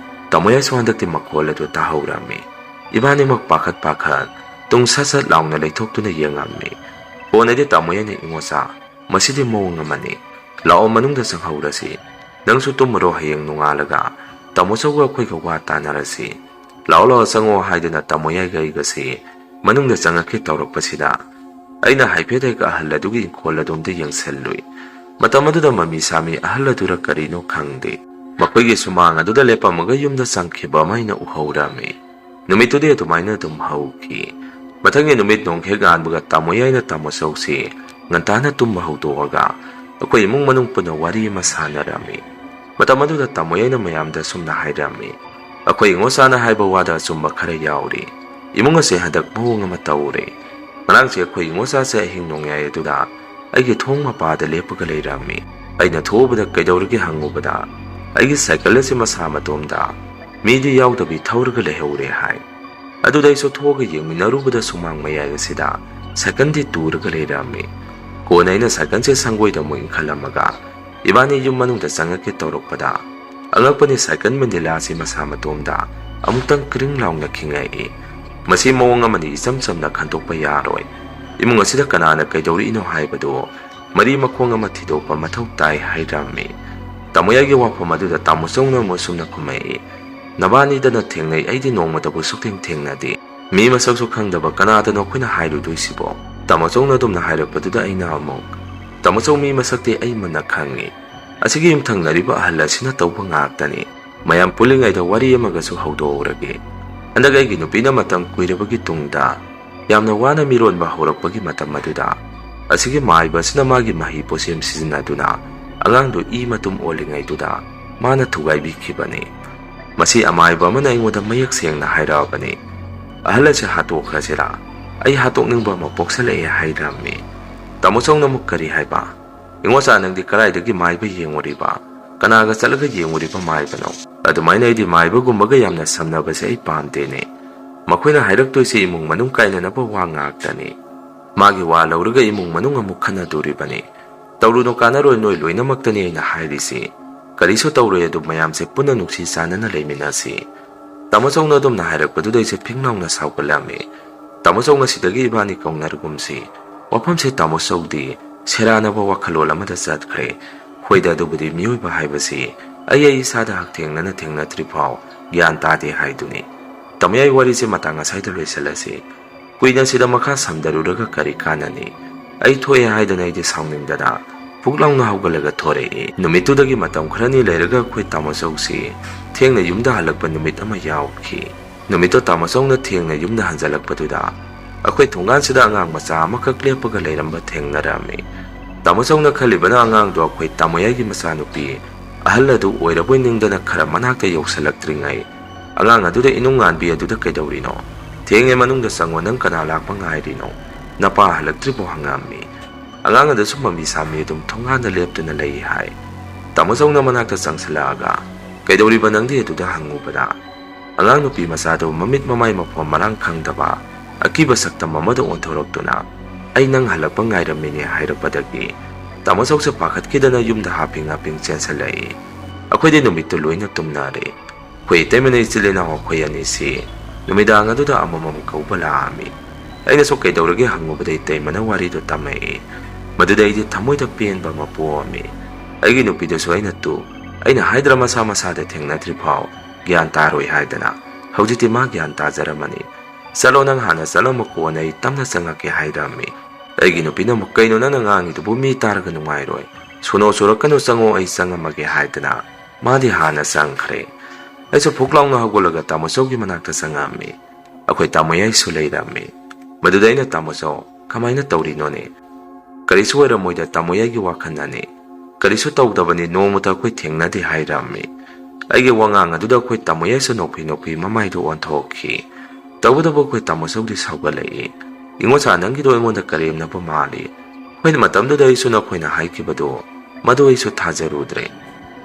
ꯇꯥꯃꯣ ꯌꯥꯏꯁꯨ ꯍꯟꯗꯛꯇꯤ ꯃꯈꯣꯜ ꯑꯗꯨ ꯇꯥꯍꯧꯔꯝꯃꯤ꯫ ꯏꯕꯥꯅꯤꯃꯛ ꯄꯥꯈꯠ ꯇꯨꯡ ꯁꯠ ꯂꯥꯎꯅ ꯂꯩꯊꯣꯛꯇꯨꯅ ꯌꯦꯡꯉꯝꯃꯤ꯫ ꯀꯣꯟꯅꯗꯤ ꯇꯥꯃꯣ ꯌꯥꯏꯅ ꯏꯉꯣꯆꯥ ꯃꯁꯤꯗꯤ ꯃꯑꯣꯡ ꯑꯃꯅꯤ, ꯂꯥꯛꯑꯣ ꯃꯅꯨꯡꯗ ꯆꯪꯍꯧꯔꯁꯤ, ꯅꯪꯁꯨ ꯇꯨꯝꯃꯨꯔꯣ, ꯍꯌꯦꯡ ꯅꯣꯡꯉꯥꯜꯂꯒ ꯇꯥꯃꯣꯆꯧꯒ ꯑꯩꯈꯣꯏꯒ ꯋꯥ ꯇꯥꯟꯅꯔꯁꯤ, ꯂꯥꯛꯑꯣ ꯆꯪꯉꯣ ꯍꯥꯏꯗꯨꯅ ꯇꯥꯃꯣ ꯌꯥꯏꯒ ꯑꯩꯒꯁꯤ ꯃꯅꯨꯡꯗ ꯆꯪꯉꯛꯀꯦ ꯇꯧꯔꯛꯄꯁꯤꯗ ꯑꯩꯅ ꯍꯥꯏꯐꯦꯠ ꯑꯍꯜ ꯑꯗꯨꯒꯤ ꯏꯪꯈꯣꯜ ꯑꯗꯣꯝꯗ ꯌꯦꯡꯁꯤꯜꯂꯨꯏ꯫ ꯃꯇꯝ ꯑꯗꯨꯗ ꯃꯃꯤ ꯁꯥꯃꯤ ꯑꯍꯜ ꯑꯗꯨꯔ ꯀꯔꯤꯅꯣ ꯈꯪꯗꯦ, ꯃꯈꯣꯏꯒꯤ ꯁꯨꯃꯥꯡ ꯑꯗꯨꯗ ꯂꯦꯞꯄꯝꯃꯒ ꯌꯨꯝꯗ ꯆꯪꯈꯤꯕ ꯑꯃ ꯑꯩꯅ ꯎꯍꯧꯔꯝꯃꯤ꯫ ꯅꯨꯃꯤꯠꯇꯨꯗꯤ ꯑꯗꯨꯃꯥꯏꯅ ꯑꯗꯨꯝ ꯍꯧꯈꯤ꯫ ꯃꯊꯪꯒꯤ ꯅꯨꯃꯤꯠ ꯅꯣꯡꯈꯦꯛ ꯉꯥꯟꯕꯒ ꯇꯥꯃꯣ ꯌꯥꯏꯅ ꯇꯥꯃꯣꯆꯧꯁꯤ ꯉꯟꯇꯥꯅ ꯇꯨꯝꯕ ꯍꯧꯗꯣꯛꯑꯒ ꯑꯩꯈꯣꯏ ꯏꯃꯨꯡ ꯃꯅꯨꯡ ꯄꯨꯟꯅ ꯋꯥꯔꯤ ꯑꯃ ꯁꯥꯟꯅꯔꯝꯃꯤ꯫ ꯃꯇꯝ ꯑꯗꯨꯗ ꯇꯥꯃꯣ ꯌꯥꯏꯅ ꯃꯌꯥꯝꯗ ꯁꯨꯝꯅ ꯍꯥꯏꯔꯝꯃꯤ, ꯑꯩꯈꯣꯏ ꯏꯉꯣꯆꯥꯅ ꯍꯥꯏꯕ ꯋꯥꯗ ꯑꯆꯨꯝꯕ ꯈꯔ ꯌꯥꯎꯔꯤ, ꯏꯃꯨꯡ ꯑꯁꯦ ꯍꯟꯗꯛ ꯃꯑꯣꯡ ꯑꯃ ꯇꯧꯔꯦ꯫ ꯉꯔꯥꯡꯁꯦ ꯑꯩꯈꯣꯏ ꯏꯉꯣꯆꯥꯁꯦ ꯑꯍꯤꯡ ꯅꯣꯡꯌꯥꯏ ꯑꯗꯨꯗ ꯑꯩꯒꯤ ꯊꯣꯡ ꯃꯄꯥꯗ ꯂꯦꯞꯄꯒ ꯂꯩꯔꯝꯃꯤ꯫ ꯑꯩꯅ ꯊꯣꯛꯎꯕꯗ ꯀꯩꯗꯧꯔꯒꯦ ꯍꯪꯉꯨꯕꯗ ꯑꯩꯒꯤ ꯁꯥꯏꯀꯜ ꯑꯁꯤ ꯃꯁꯥ ꯃꯇꯣꯝꯗ ꯃꯤꯗꯤ ꯌꯥꯎꯗꯕꯤ ꯊꯧꯔꯒ ꯂꯩꯍꯧꯔꯦ ꯍꯥꯏ꯫ ꯑꯗꯨꯗ ꯑꯩꯁꯨ ꯊꯣꯛꯑꯒ ꯌꯦꯡꯃꯤꯟꯅꯔꯨꯕꯗ ꯁꯨꯃꯥꯡ ꯃꯌꯥꯏ ꯑꯁꯤꯗ ꯁꯥꯏꯀꯜꯗꯤ ꯇꯨꯔꯒ ꯂꯩꯔꯝꯃꯤ꯫ ꯀꯣꯟꯅ ꯑꯩꯅ ꯁꯥꯏꯀꯜꯁꯦ ꯁꯪꯒꯣꯏꯗ ꯑꯃꯨꯛ ꯏꯟꯈꯠꯂꯝꯃꯒ ꯏꯕꯥꯅꯤ ꯌꯨꯝ ꯃꯅꯨꯡꯗ ꯆꯪꯉꯛꯀꯦ ꯇꯧꯔꯛꯄꯗ ꯑꯉꯛꯄꯅꯤ, ꯁꯥꯏꯀꯜ ꯃꯦꯟꯗꯤꯂꯥꯁꯤ ꯃꯁꯥ ꯃꯇꯣꯝꯗ ꯑꯃꯨꯛꯇꯪ ꯀ꯭ꯔꯤꯡ ꯂꯥꯎꯅ ꯈꯤꯡꯉꯛꯏ꯫ ꯃꯁꯤ ꯃꯑꯣꯡ ꯑꯃꯅꯤ, ꯏꯆꯝ ꯆꯝꯅ ꯈꯟꯗꯣꯛꯄ ꯌꯥꯔꯣꯏ꯫ ꯏꯃꯨꯡ ꯑꯁꯤꯗ ꯀꯅꯥꯅ ꯀꯩꯗꯧꯔꯤꯅꯣ ꯍꯥꯏꯕꯗꯨ ꯃꯔꯤ ꯃꯈꯣꯡ ꯑꯃ ꯊꯤꯗꯣꯛꯄ ꯃꯊꯧ ꯇꯥꯏ ꯍꯥꯏꯔꯝꯃꯤ꯫ ꯇꯥꯃꯣ ꯌꯥꯏꯒꯤ ꯋꯥꯐꯝ ꯑꯗꯨꯗ ꯇꯥꯃꯣꯆꯧꯅ ꯑꯃꯨꯛ ꯁꯨꯝꯅ ꯈꯨꯝꯃꯛꯏ, ꯅꯕꯥꯅꯤꯗꯅ ꯊꯦꯡꯅꯩ, ꯑꯩꯗꯤ ꯅꯣꯡꯃꯇꯕꯨ ꯁꯨꯛꯊꯦꯡ ꯊꯦꯡꯅꯗꯦ, ꯃꯤ ꯃꯁꯛꯁꯨ ꯈꯪꯗꯕ ꯀꯅꯥꯗꯅꯣ ꯑꯩꯈꯣꯏꯅ ꯍꯥꯏꯔꯨꯗꯣꯏꯁꯤꯕꯣ? ꯇꯥꯃꯣꯆꯧꯅ ꯑꯗꯨꯝꯅ ꯍꯥꯏꯔꯛꯄꯗꯨꯗ ꯑꯩꯅ ꯑꯃꯨꯛ, ꯇꯥꯃꯣꯆꯧ ꯃꯤ ꯃꯁꯛꯇꯤ ꯑꯩ ꯃꯨꯟꯅ ꯈꯪꯉꯤ, ꯑꯁꯤꯒꯤ ꯌꯨꯝꯊꯪꯅꯔꯤꯕ ꯑꯍꯜ ꯑꯁꯤꯅ ꯇꯧꯕ ꯉꯥꯛꯇꯅꯤ, ꯃꯌꯥꯝ ꯄꯨꯜꯂꯤꯉꯩꯗ ꯋꯥꯔꯤ ꯑꯃꯒꯁꯨ ꯍꯧꯗꯣꯛꯎꯔꯒꯦ꯫ ꯍꯟꯗꯛ ꯑꯩꯒꯤ ꯅꯨꯄꯤꯅ ꯃꯇꯝ ꯀꯨꯏꯔꯕꯒꯤ ꯇꯨꯡꯗ ꯌꯥꯝꯅ ꯋꯥꯅ ꯃꯤꯔꯣꯟꯕ ꯍꯧꯔꯛꯄꯒꯤ ꯃꯇꯝ ꯑꯗꯨꯗ ꯑꯁꯤꯒꯤ ꯃꯥꯏꯕ ꯑꯁꯤꯅ ꯃꯥꯒꯤ ꯃꯍꯩ ꯄꯣꯠꯁꯦꯝ ꯁꯤꯖꯤꯟꯅꯗꯨꯅ ꯑꯉꯥꯡꯗꯨ ꯏ ꯃꯇꯨꯝ ꯑꯣꯜꯂꯤꯉꯩꯗꯨꯗ ꯃꯥꯅ ꯊꯨꯒꯥꯏꯕꯤꯈꯤꯕꯅꯤ꯫ ꯃꯁꯤ ꯑꯃꯥꯏꯕ ꯑꯃꯅ ꯑꯩꯉꯣꯟꯗ ꯃꯌꯦꯛ ꯁꯦꯡꯅ ꯍꯥꯏꯔꯛꯑꯕꯅꯤ꯫ ꯑꯍꯜ ꯑꯁꯤ ꯍꯥꯠꯇꯣꯛꯈ꯭ꯔꯁꯤꯔꯥ? ꯑꯩ ꯍꯥꯠꯇꯣꯛꯅꯤꯡꯕ ꯑꯃ ꯄꯣꯛꯁꯜꯂꯛꯑꯦ ꯍꯥꯏꯔꯝꯃꯤ꯫ ꯇꯥꯃꯣꯆꯧꯅ ꯑꯃꯨꯛ ꯀꯔꯤ ꯍꯥꯏꯕ? ꯏꯉꯣꯆꯥ ꯅꯪꯗꯤ ꯀꯔꯥꯏꯗꯒꯤ ꯃꯥꯏꯕ ꯌꯦꯡꯉꯨꯔꯤꯕ? ꯀꯅꯥꯒ ꯆꯠꯂꯒ ꯌꯦꯡꯉꯨꯔꯤꯕ ꯃꯥꯏꯕꯅꯣ? ꯑꯗꯨꯃꯥꯏꯅ ꯑꯩꯗꯤ ꯃꯥꯏꯕꯒꯨꯝꯕꯒ ꯌꯥꯝꯅ ꯁꯝꯅꯕꯁꯦ ꯑꯩ ꯄꯥꯝꯗꯦꯅꯦ꯫ ꯃꯈꯣꯏꯅ ꯍꯥꯏꯔꯛꯇꯣꯏꯁꯤ ꯏꯃꯨꯡ ꯃꯅꯨꯡ ꯀꯥꯏꯅꯅꯕ ꯋꯥ ꯉꯥꯛꯇꯅꯤ꯫ ꯃꯥꯒꯤ ꯋꯥ ꯂꯧꯔꯒ ꯏꯃꯨꯡ ꯃꯅꯨꯡ ꯑꯃꯨꯛ ꯈꯟꯅꯗꯣꯔꯤꯕꯅꯤ꯫ ꯇꯧꯔꯨꯅꯨ, ꯀꯥꯟꯅꯔꯣꯏ, ꯅꯣꯏ ꯂꯣꯏꯅꯃꯛꯇꯅꯤ ꯑꯩꯅ ꯍꯥꯏꯔꯤꯁꯤ꯫ ꯀꯔꯤꯁꯨ ꯇꯧꯔꯣꯏ, ꯑꯗꯨ ꯃꯌꯥꯝꯁꯦ ꯄꯨꯟꯅ ꯅꯨꯡꯁꯤ ꯆꯥꯟꯅꯅ ꯂꯩꯃꯤꯟꯅꯁꯤ꯫ ꯇꯥꯃꯣꯆꯧꯅ ꯑꯗꯨꯝꯅ ꯍꯥꯏꯔꯛꯄꯗꯨꯗ ꯑꯩꯁꯦ ꯐꯤꯡꯂꯥꯎꯅ ꯁꯥꯎꯒꯠꯂꯝꯃꯤ꯫ ꯇꯥꯃꯣꯆꯧ ꯉꯁꯤꯗꯒꯤ ꯏꯕꯥꯅꯤ ꯀꯧꯅꯔꯒꯨꯝꯁꯤ꯫ ꯋꯥꯐꯝꯁꯦ ꯇꯥꯃꯣꯆꯧꯗꯤ ꯁꯦꯔꯥꯟꯅꯕ ꯋꯥꯈꯜꯂꯣꯟ ꯑꯃꯗ ꯆꯠꯈ꯭ꯔꯦ꯫ ꯍꯣꯏꯗ, ꯑꯗꯨꯕꯨꯗꯤ ꯃꯤꯑꯣꯏꯕ ꯍꯥꯏꯕꯁꯤ ꯑꯩ ꯏꯁꯥꯗ ꯍꯛꯊꯦꯡꯅꯅ ꯊꯦꯡꯅꯗ꯭ꯔꯤ ꯐꯥꯎ ꯒ꯭ꯌꯥꯟ ꯇꯥꯗꯦ ꯍꯥꯏꯗꯨꯅꯤ꯫ ꯇꯥꯃꯣ ꯌꯥꯏ, ꯋꯥꯔꯤꯁꯦ ꯃꯇꯥꯡ ꯑꯁꯥꯏꯗ ꯂꯣꯏꯁꯤꯜꯂꯁꯤ꯫ ꯀꯨꯏꯅ ꯁꯤꯗ ꯃꯈꯥ ꯁꯝꯊꯔꯨꯔꯒ ꯀꯔꯤ ꯀꯥꯟꯅꯅꯤ? ꯑꯩ ꯊꯣꯛꯑꯦ ꯍꯥꯏꯗꯅ ꯑꯩꯗꯤ ꯁꯥꯎꯅꯤꯡꯗꯅ ꯐꯨꯛ ꯂꯥꯎꯅ ꯍꯧꯒꯠꯂꯒ ꯊꯣꯔꯛꯏ꯫ ꯅꯨꯃꯤꯠꯇꯨꯗꯒꯤ ꯃꯇꯝ ꯈꯔꯅꯤ ꯂꯩꯔꯒ ꯑꯩꯈꯣꯏ ꯇꯥꯃꯣꯆꯧꯁꯤ ꯊꯦꯡꯅ ꯌꯨꯝꯗ ꯍꯜꯂꯛꯄ ꯅꯨꯃꯤꯠ ꯑꯃ ꯌꯥꯎꯈꯤ꯫ ꯅꯨꯃꯤꯠꯇꯣ ꯇꯥꯃꯣꯆꯧꯅ ꯊꯦꯡꯅ ꯌꯨꯝꯗ ꯍꯟꯖꯜꯂꯛꯄꯗꯨꯗ ꯑꯩꯈꯣꯏ ꯊꯣꯡꯒꯥꯟꯁꯤꯗ ꯑꯉꯥꯡ ꯃꯆꯥ ꯑꯃꯈꯛ ꯂꯦꯞꯄꯒ ꯂꯩꯔꯝꯕ ꯊꯦꯡꯅꯔꯝꯃꯤ꯫ ꯇꯥꯃꯣꯆꯧꯅ ꯈꯜꯂꯤꯕꯅ ꯑꯉꯥꯡꯗꯣ ꯑꯩꯈꯣꯏ ꯇꯥꯃꯣ ꯌꯥꯏꯒꯤ ꯃꯆꯥꯅꯨꯄꯤ ꯑꯍꯜ ꯑꯗꯨ ꯑꯣꯏꯔꯕꯣꯏ ꯅꯤꯡꯗꯅ ꯈꯔ ꯃꯅꯥꯛꯇ ꯌꯧꯁꯜꯂꯛꯇ꯭ꯔꯤꯉꯩ ꯑꯉꯥꯡ ꯑꯗꯨꯗ ꯏꯅꯨꯡ ꯉꯥꯟꯕꯤ ꯑꯗꯨꯗ ꯀꯩꯗꯧꯔꯤꯅꯣ? ꯊꯦꯡꯉꯦ, ꯃꯅꯨꯡꯗ ꯆꯪꯉꯣ, ꯅꯪ ꯀꯅꯥ ꯂꯥꯛꯄ ꯉꯥꯏꯔꯤꯅꯣ? ꯅꯄꯥ ꯍꯜꯂꯛꯇ꯭ꯔꯤꯕꯣ ꯍꯪꯉꯝꯃꯤ꯫ ꯑꯉꯥꯡ ꯑꯗꯨꯁꯨ ꯃꯃꯤ ꯁꯥꯃꯤ ꯑꯗꯨꯝ ꯊꯣꯡꯒꯥꯟꯗ ꯂꯦꯞꯇꯨꯅ ꯂꯩ ꯍꯥꯏ꯫ ꯇꯥꯃꯣꯆꯧꯅ ꯃꯅꯥꯛꯇ ꯆꯪꯁꯤꯜꯂꯛꯑꯒ ꯀꯩꯗꯧꯔꯤꯕ ꯅꯪꯗꯤ ꯑꯗꯨꯗ ꯍꯪꯉꯨꯕꯗ ꯑꯉꯥꯡ ꯅꯨꯄꯤ ꯃꯆꯥꯗꯨ ꯃꯃꯤꯠ ꯃꯃꯥꯏ ꯃꯐꯝ ꯃꯔꯥꯡ ꯈꯪꯗꯕ ꯑꯀꯤꯕ ꯁꯛꯇꯝ ꯑꯃꯗ ꯑꯣꯟꯊꯣꯔꯛꯇꯨꯅ ꯑꯩ ꯅꯪ ꯍꯜꯂꯛꯄ ꯉꯥꯏꯔꯝꯃꯤꯅꯦ ꯍꯥꯏꯔꯛꯄꯗꯒꯤ ꯇꯥꯃꯣꯆꯧꯁꯦ ꯄꯥꯈꯠꯈꯤꯗꯅ ꯌꯨꯝꯗ ꯍꯥꯞꯄꯤꯡ ꯍꯥꯞꯄꯤꯡ ꯆꯦꯟꯁꯤꯜꯂꯛꯏ꯫ ꯑꯩꯈꯣꯏꯗꯤ ꯅꯨꯃꯤꯠꯇꯨ ꯂꯣꯏꯅ ꯇꯨꯝꯅꯔꯦ꯫ ꯑꯩꯈꯣꯏ ꯏꯇꯩꯃꯅ ꯏꯆꯤꯜ ꯏꯅꯥꯎ ꯑꯩꯈꯣꯏ ꯑꯅꯤꯁꯤ ꯅꯨꯃꯤꯗꯥꯡ ꯑꯗꯨꯗ ꯑꯃꯃꯝ ꯀꯧꯕ ꯂꯥꯛꯑꯝꯃꯤ꯫ ꯑꯩꯅꯁꯨ ꯀꯩꯗꯧꯔꯒꯦ ꯍꯪꯉꯨꯕꯗ ꯏꯇꯩꯃꯅ ꯋꯥꯔꯤꯗꯨ ꯇꯝꯃꯛꯏ꯫ ꯃꯗꯨꯗ ꯑꯩꯗꯤ ꯊꯃꯣꯏꯗ ꯄꯦꯟꯕ ꯑꯃ ꯄꯣꯛꯑꯝꯃꯤ꯫ ꯑꯩꯒꯤ ꯅꯨꯄꯤꯗꯨꯁꯨ ꯑꯩꯅ ꯍꯥꯏꯗ꯭ꯔ ꯃꯁꯥ ꯃꯁꯥꯗ ꯊꯦꯡꯅꯗ꯭ꯔꯤ ꯐꯥꯎ ꯒ꯭ꯌꯥꯟ ꯇꯥꯔꯣꯏ ꯍꯥꯏꯗꯅ ꯍꯧꯖꯤꯛꯇꯤ ꯃꯥ ꯒ꯭ꯌꯥꯟ ꯇꯥꯖꯔꯝꯃꯅꯤ꯫ ꯆꯠꯂꯣ, ꯅꯪ ꯍꯥꯟꯅ ꯆꯠꯂꯝꯃꯨ, ꯀꯣꯟꯅ ꯑꯩ ꯇꯞꯅ ꯆꯪꯉꯛꯀꯦ ꯍꯥꯏꯔꯝꯃꯤ꯫ ꯑꯩꯒꯤ ꯅꯨꯄꯤꯅ ꯑꯃꯨꯛ ꯀꯩꯅꯣ ꯅꯪꯅ ꯉꯥꯡꯉꯤꯗꯨꯕꯨ? ꯃꯤ ꯇꯥꯔꯒ ꯅꯨꯡꯉꯥꯏꯔꯣꯏ, ꯁꯣꯅꯣ ꯆꯨꯔꯛꯀꯅꯨ, ꯆꯪꯉꯣ, ꯑꯩ ꯆꯪꯉꯝꯃꯒꯦ ꯍꯥꯏꯗꯅ ꯃꯥꯗꯤ ꯍꯥꯟꯅ ꯆꯪꯈ꯭ꯔꯦ꯫ ꯑꯩꯁꯨ ꯐꯨꯛ ꯂꯥꯎꯅ ꯍꯧꯒꯠꯂꯒ ꯇꯥꯃꯣꯆꯧꯒꯤ ꯃꯅꯥꯛꯇ ꯆꯪꯉꯝꯃꯤ꯫ ꯑꯩꯈꯣꯏ ꯇꯥꯃꯣ ꯌꯥꯏꯁꯨ ꯂꯩꯔꯝꯃꯤ꯫ ꯃꯗꯨꯗ ꯑꯩꯅ ꯇꯥꯃꯣꯆꯧ, ꯀꯃꯥꯏꯅ ꯇꯧꯔꯤꯅꯣꯅꯦ? ꯀꯔꯤꯁꯨ ꯑꯣꯏꯔꯝꯃꯣꯏꯗ, ꯇꯥꯃꯣ ꯌꯥꯏꯒꯤ ꯋꯥꯈꯜꯅꯅꯤ, ꯀꯔꯤꯁꯨ ꯇꯧꯗꯕꯅꯤ, ꯅꯣꯡꯃꯇ ꯑꯩꯈꯣꯏ ꯊꯦꯡꯅꯗꯦ ꯍꯥꯏꯔꯝꯃꯤ꯫ ꯑꯩꯒꯤ ꯋꯥꯉꯥꯡ ꯑꯗꯨꯗ ꯑꯩꯈꯣꯏ ꯇꯥꯃꯣ ꯌꯥꯏꯁꯨ ꯅꯣꯛꯐꯤ ꯃꯃꯥꯏꯗꯨ ꯑꯣꯟꯊꯣꯛꯈꯤ꯫ ꯇꯧꯕꯇꯕꯨ ꯑꯩꯈꯣꯏ ꯇꯥꯃꯣꯆꯧꯗꯤ ꯁꯧꯒꯠꯂꯛꯏ꯫ ꯏꯉꯣꯆꯥ, ꯅꯪꯒꯤꯗꯣ ꯑꯩꯉꯣꯟꯗ ꯀꯔꯦꯝꯅꯕ ꯃꯥꯜꯂꯤ꯫ ꯍꯣꯏꯅꯦ, ꯃꯇꯝꯗꯨꯗ ꯑꯩꯁꯨ ꯅꯈꯣꯏꯅ ꯍꯥꯏꯈꯤꯕꯗꯣ ꯃꯗꯨ ꯑꯩꯁꯨ ꯊꯥꯖꯔꯨꯗ꯭ꯔꯦ꯫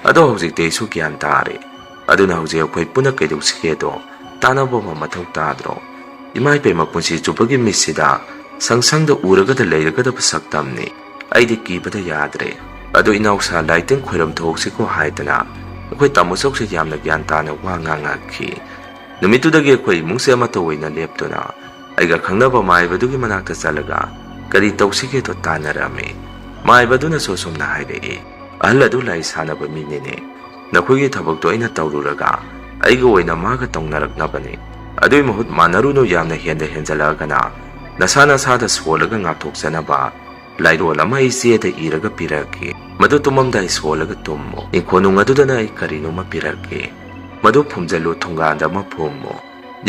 ꯑꯗꯣ ꯍꯧꯖꯤꯛꯇꯤ ꯑꯩꯁꯨ ꯒ꯭ꯌꯥꯟ ꯇꯥꯔꯦ꯫ ꯑꯗꯨꯅ ꯍꯧꯖꯤꯛ ꯑꯩꯈꯣꯏ ꯄꯨꯟꯅ ꯀꯩꯗꯧꯁꯤꯒꯦꯗꯣ ꯇꯥꯟꯅꯕ ꯑꯃ ꯃꯊꯧ ꯇꯥꯗ꯭ꯔꯣ? Ima ipema punsi chupagi misida sangsangda uragada leiragadaba saktamni aidi kibada yadre. Ado inausa laiteng khwiram thoksiko haidana akhoi tamusokse yamna gyan tana wa ngangakhi. Numitudagi akhoi imungse ama towaina leptuna aiga khangnaba maibadugi manakta chalaga kari tawsige to tanarame. Maibaduna sosomna hairei ahal adu lai sanaba minene nakhoigi thabakto aina tawruraga aiga oina maga tongnaraknabane adui mahut manaruno yamna henda henjalagana nasana sada swolaga ngathoksanaba lairol ama isiyeda iraga piraki madu tumamdai swolaga tummo inkhonung adudana ai karino ma piraki madu phumjalu thonganda ma phummo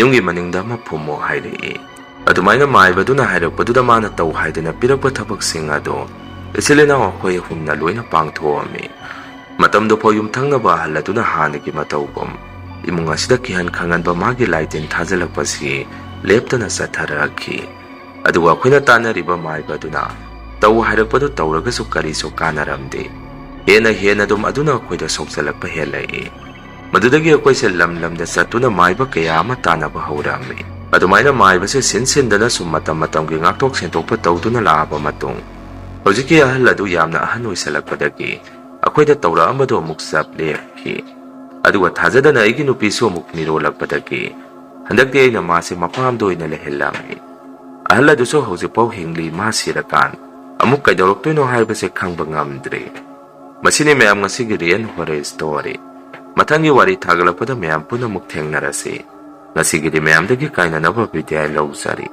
yungi maningda ma phummo hairei adumaina maibaduna hairakpaduda mana taw haidana pirakpa thabaksing ado isilina akhoi humna loina pangthoami matamdo pho yumthangnaba haladuna hanagi matawbom imung asida kihan khanganba magi laitin thajalakpasi leptana satharakhi aduga khoina tanariba maibaduna taw hairakpadu tawragasu kariso kanaramde hena dum aduna khoida sokjalakpa helai madudagi akoise lamlamda satuna maiba kaya ama tanaba haurami adumaina maibase sinsindana summatam matamgi ngaktok sentokpa tawduna laaba matung hojiki ahal adu yamna ahan oisalakpadagi akoida tawra amado amuk sap lephi aduga thajadana aigi nupisu amuk mirolakpadagi handakti aina mase mapamdo oina lehellami ahal adu so hojipau hingli ma sirakan amuk kaidoroktoino haibase khangba ngamdre masini mayam ngasigi rian hore story mathangi wari thagalakpada mayam puna muk thengnarase ngasigidi mayamdagi kainanaba video lawsari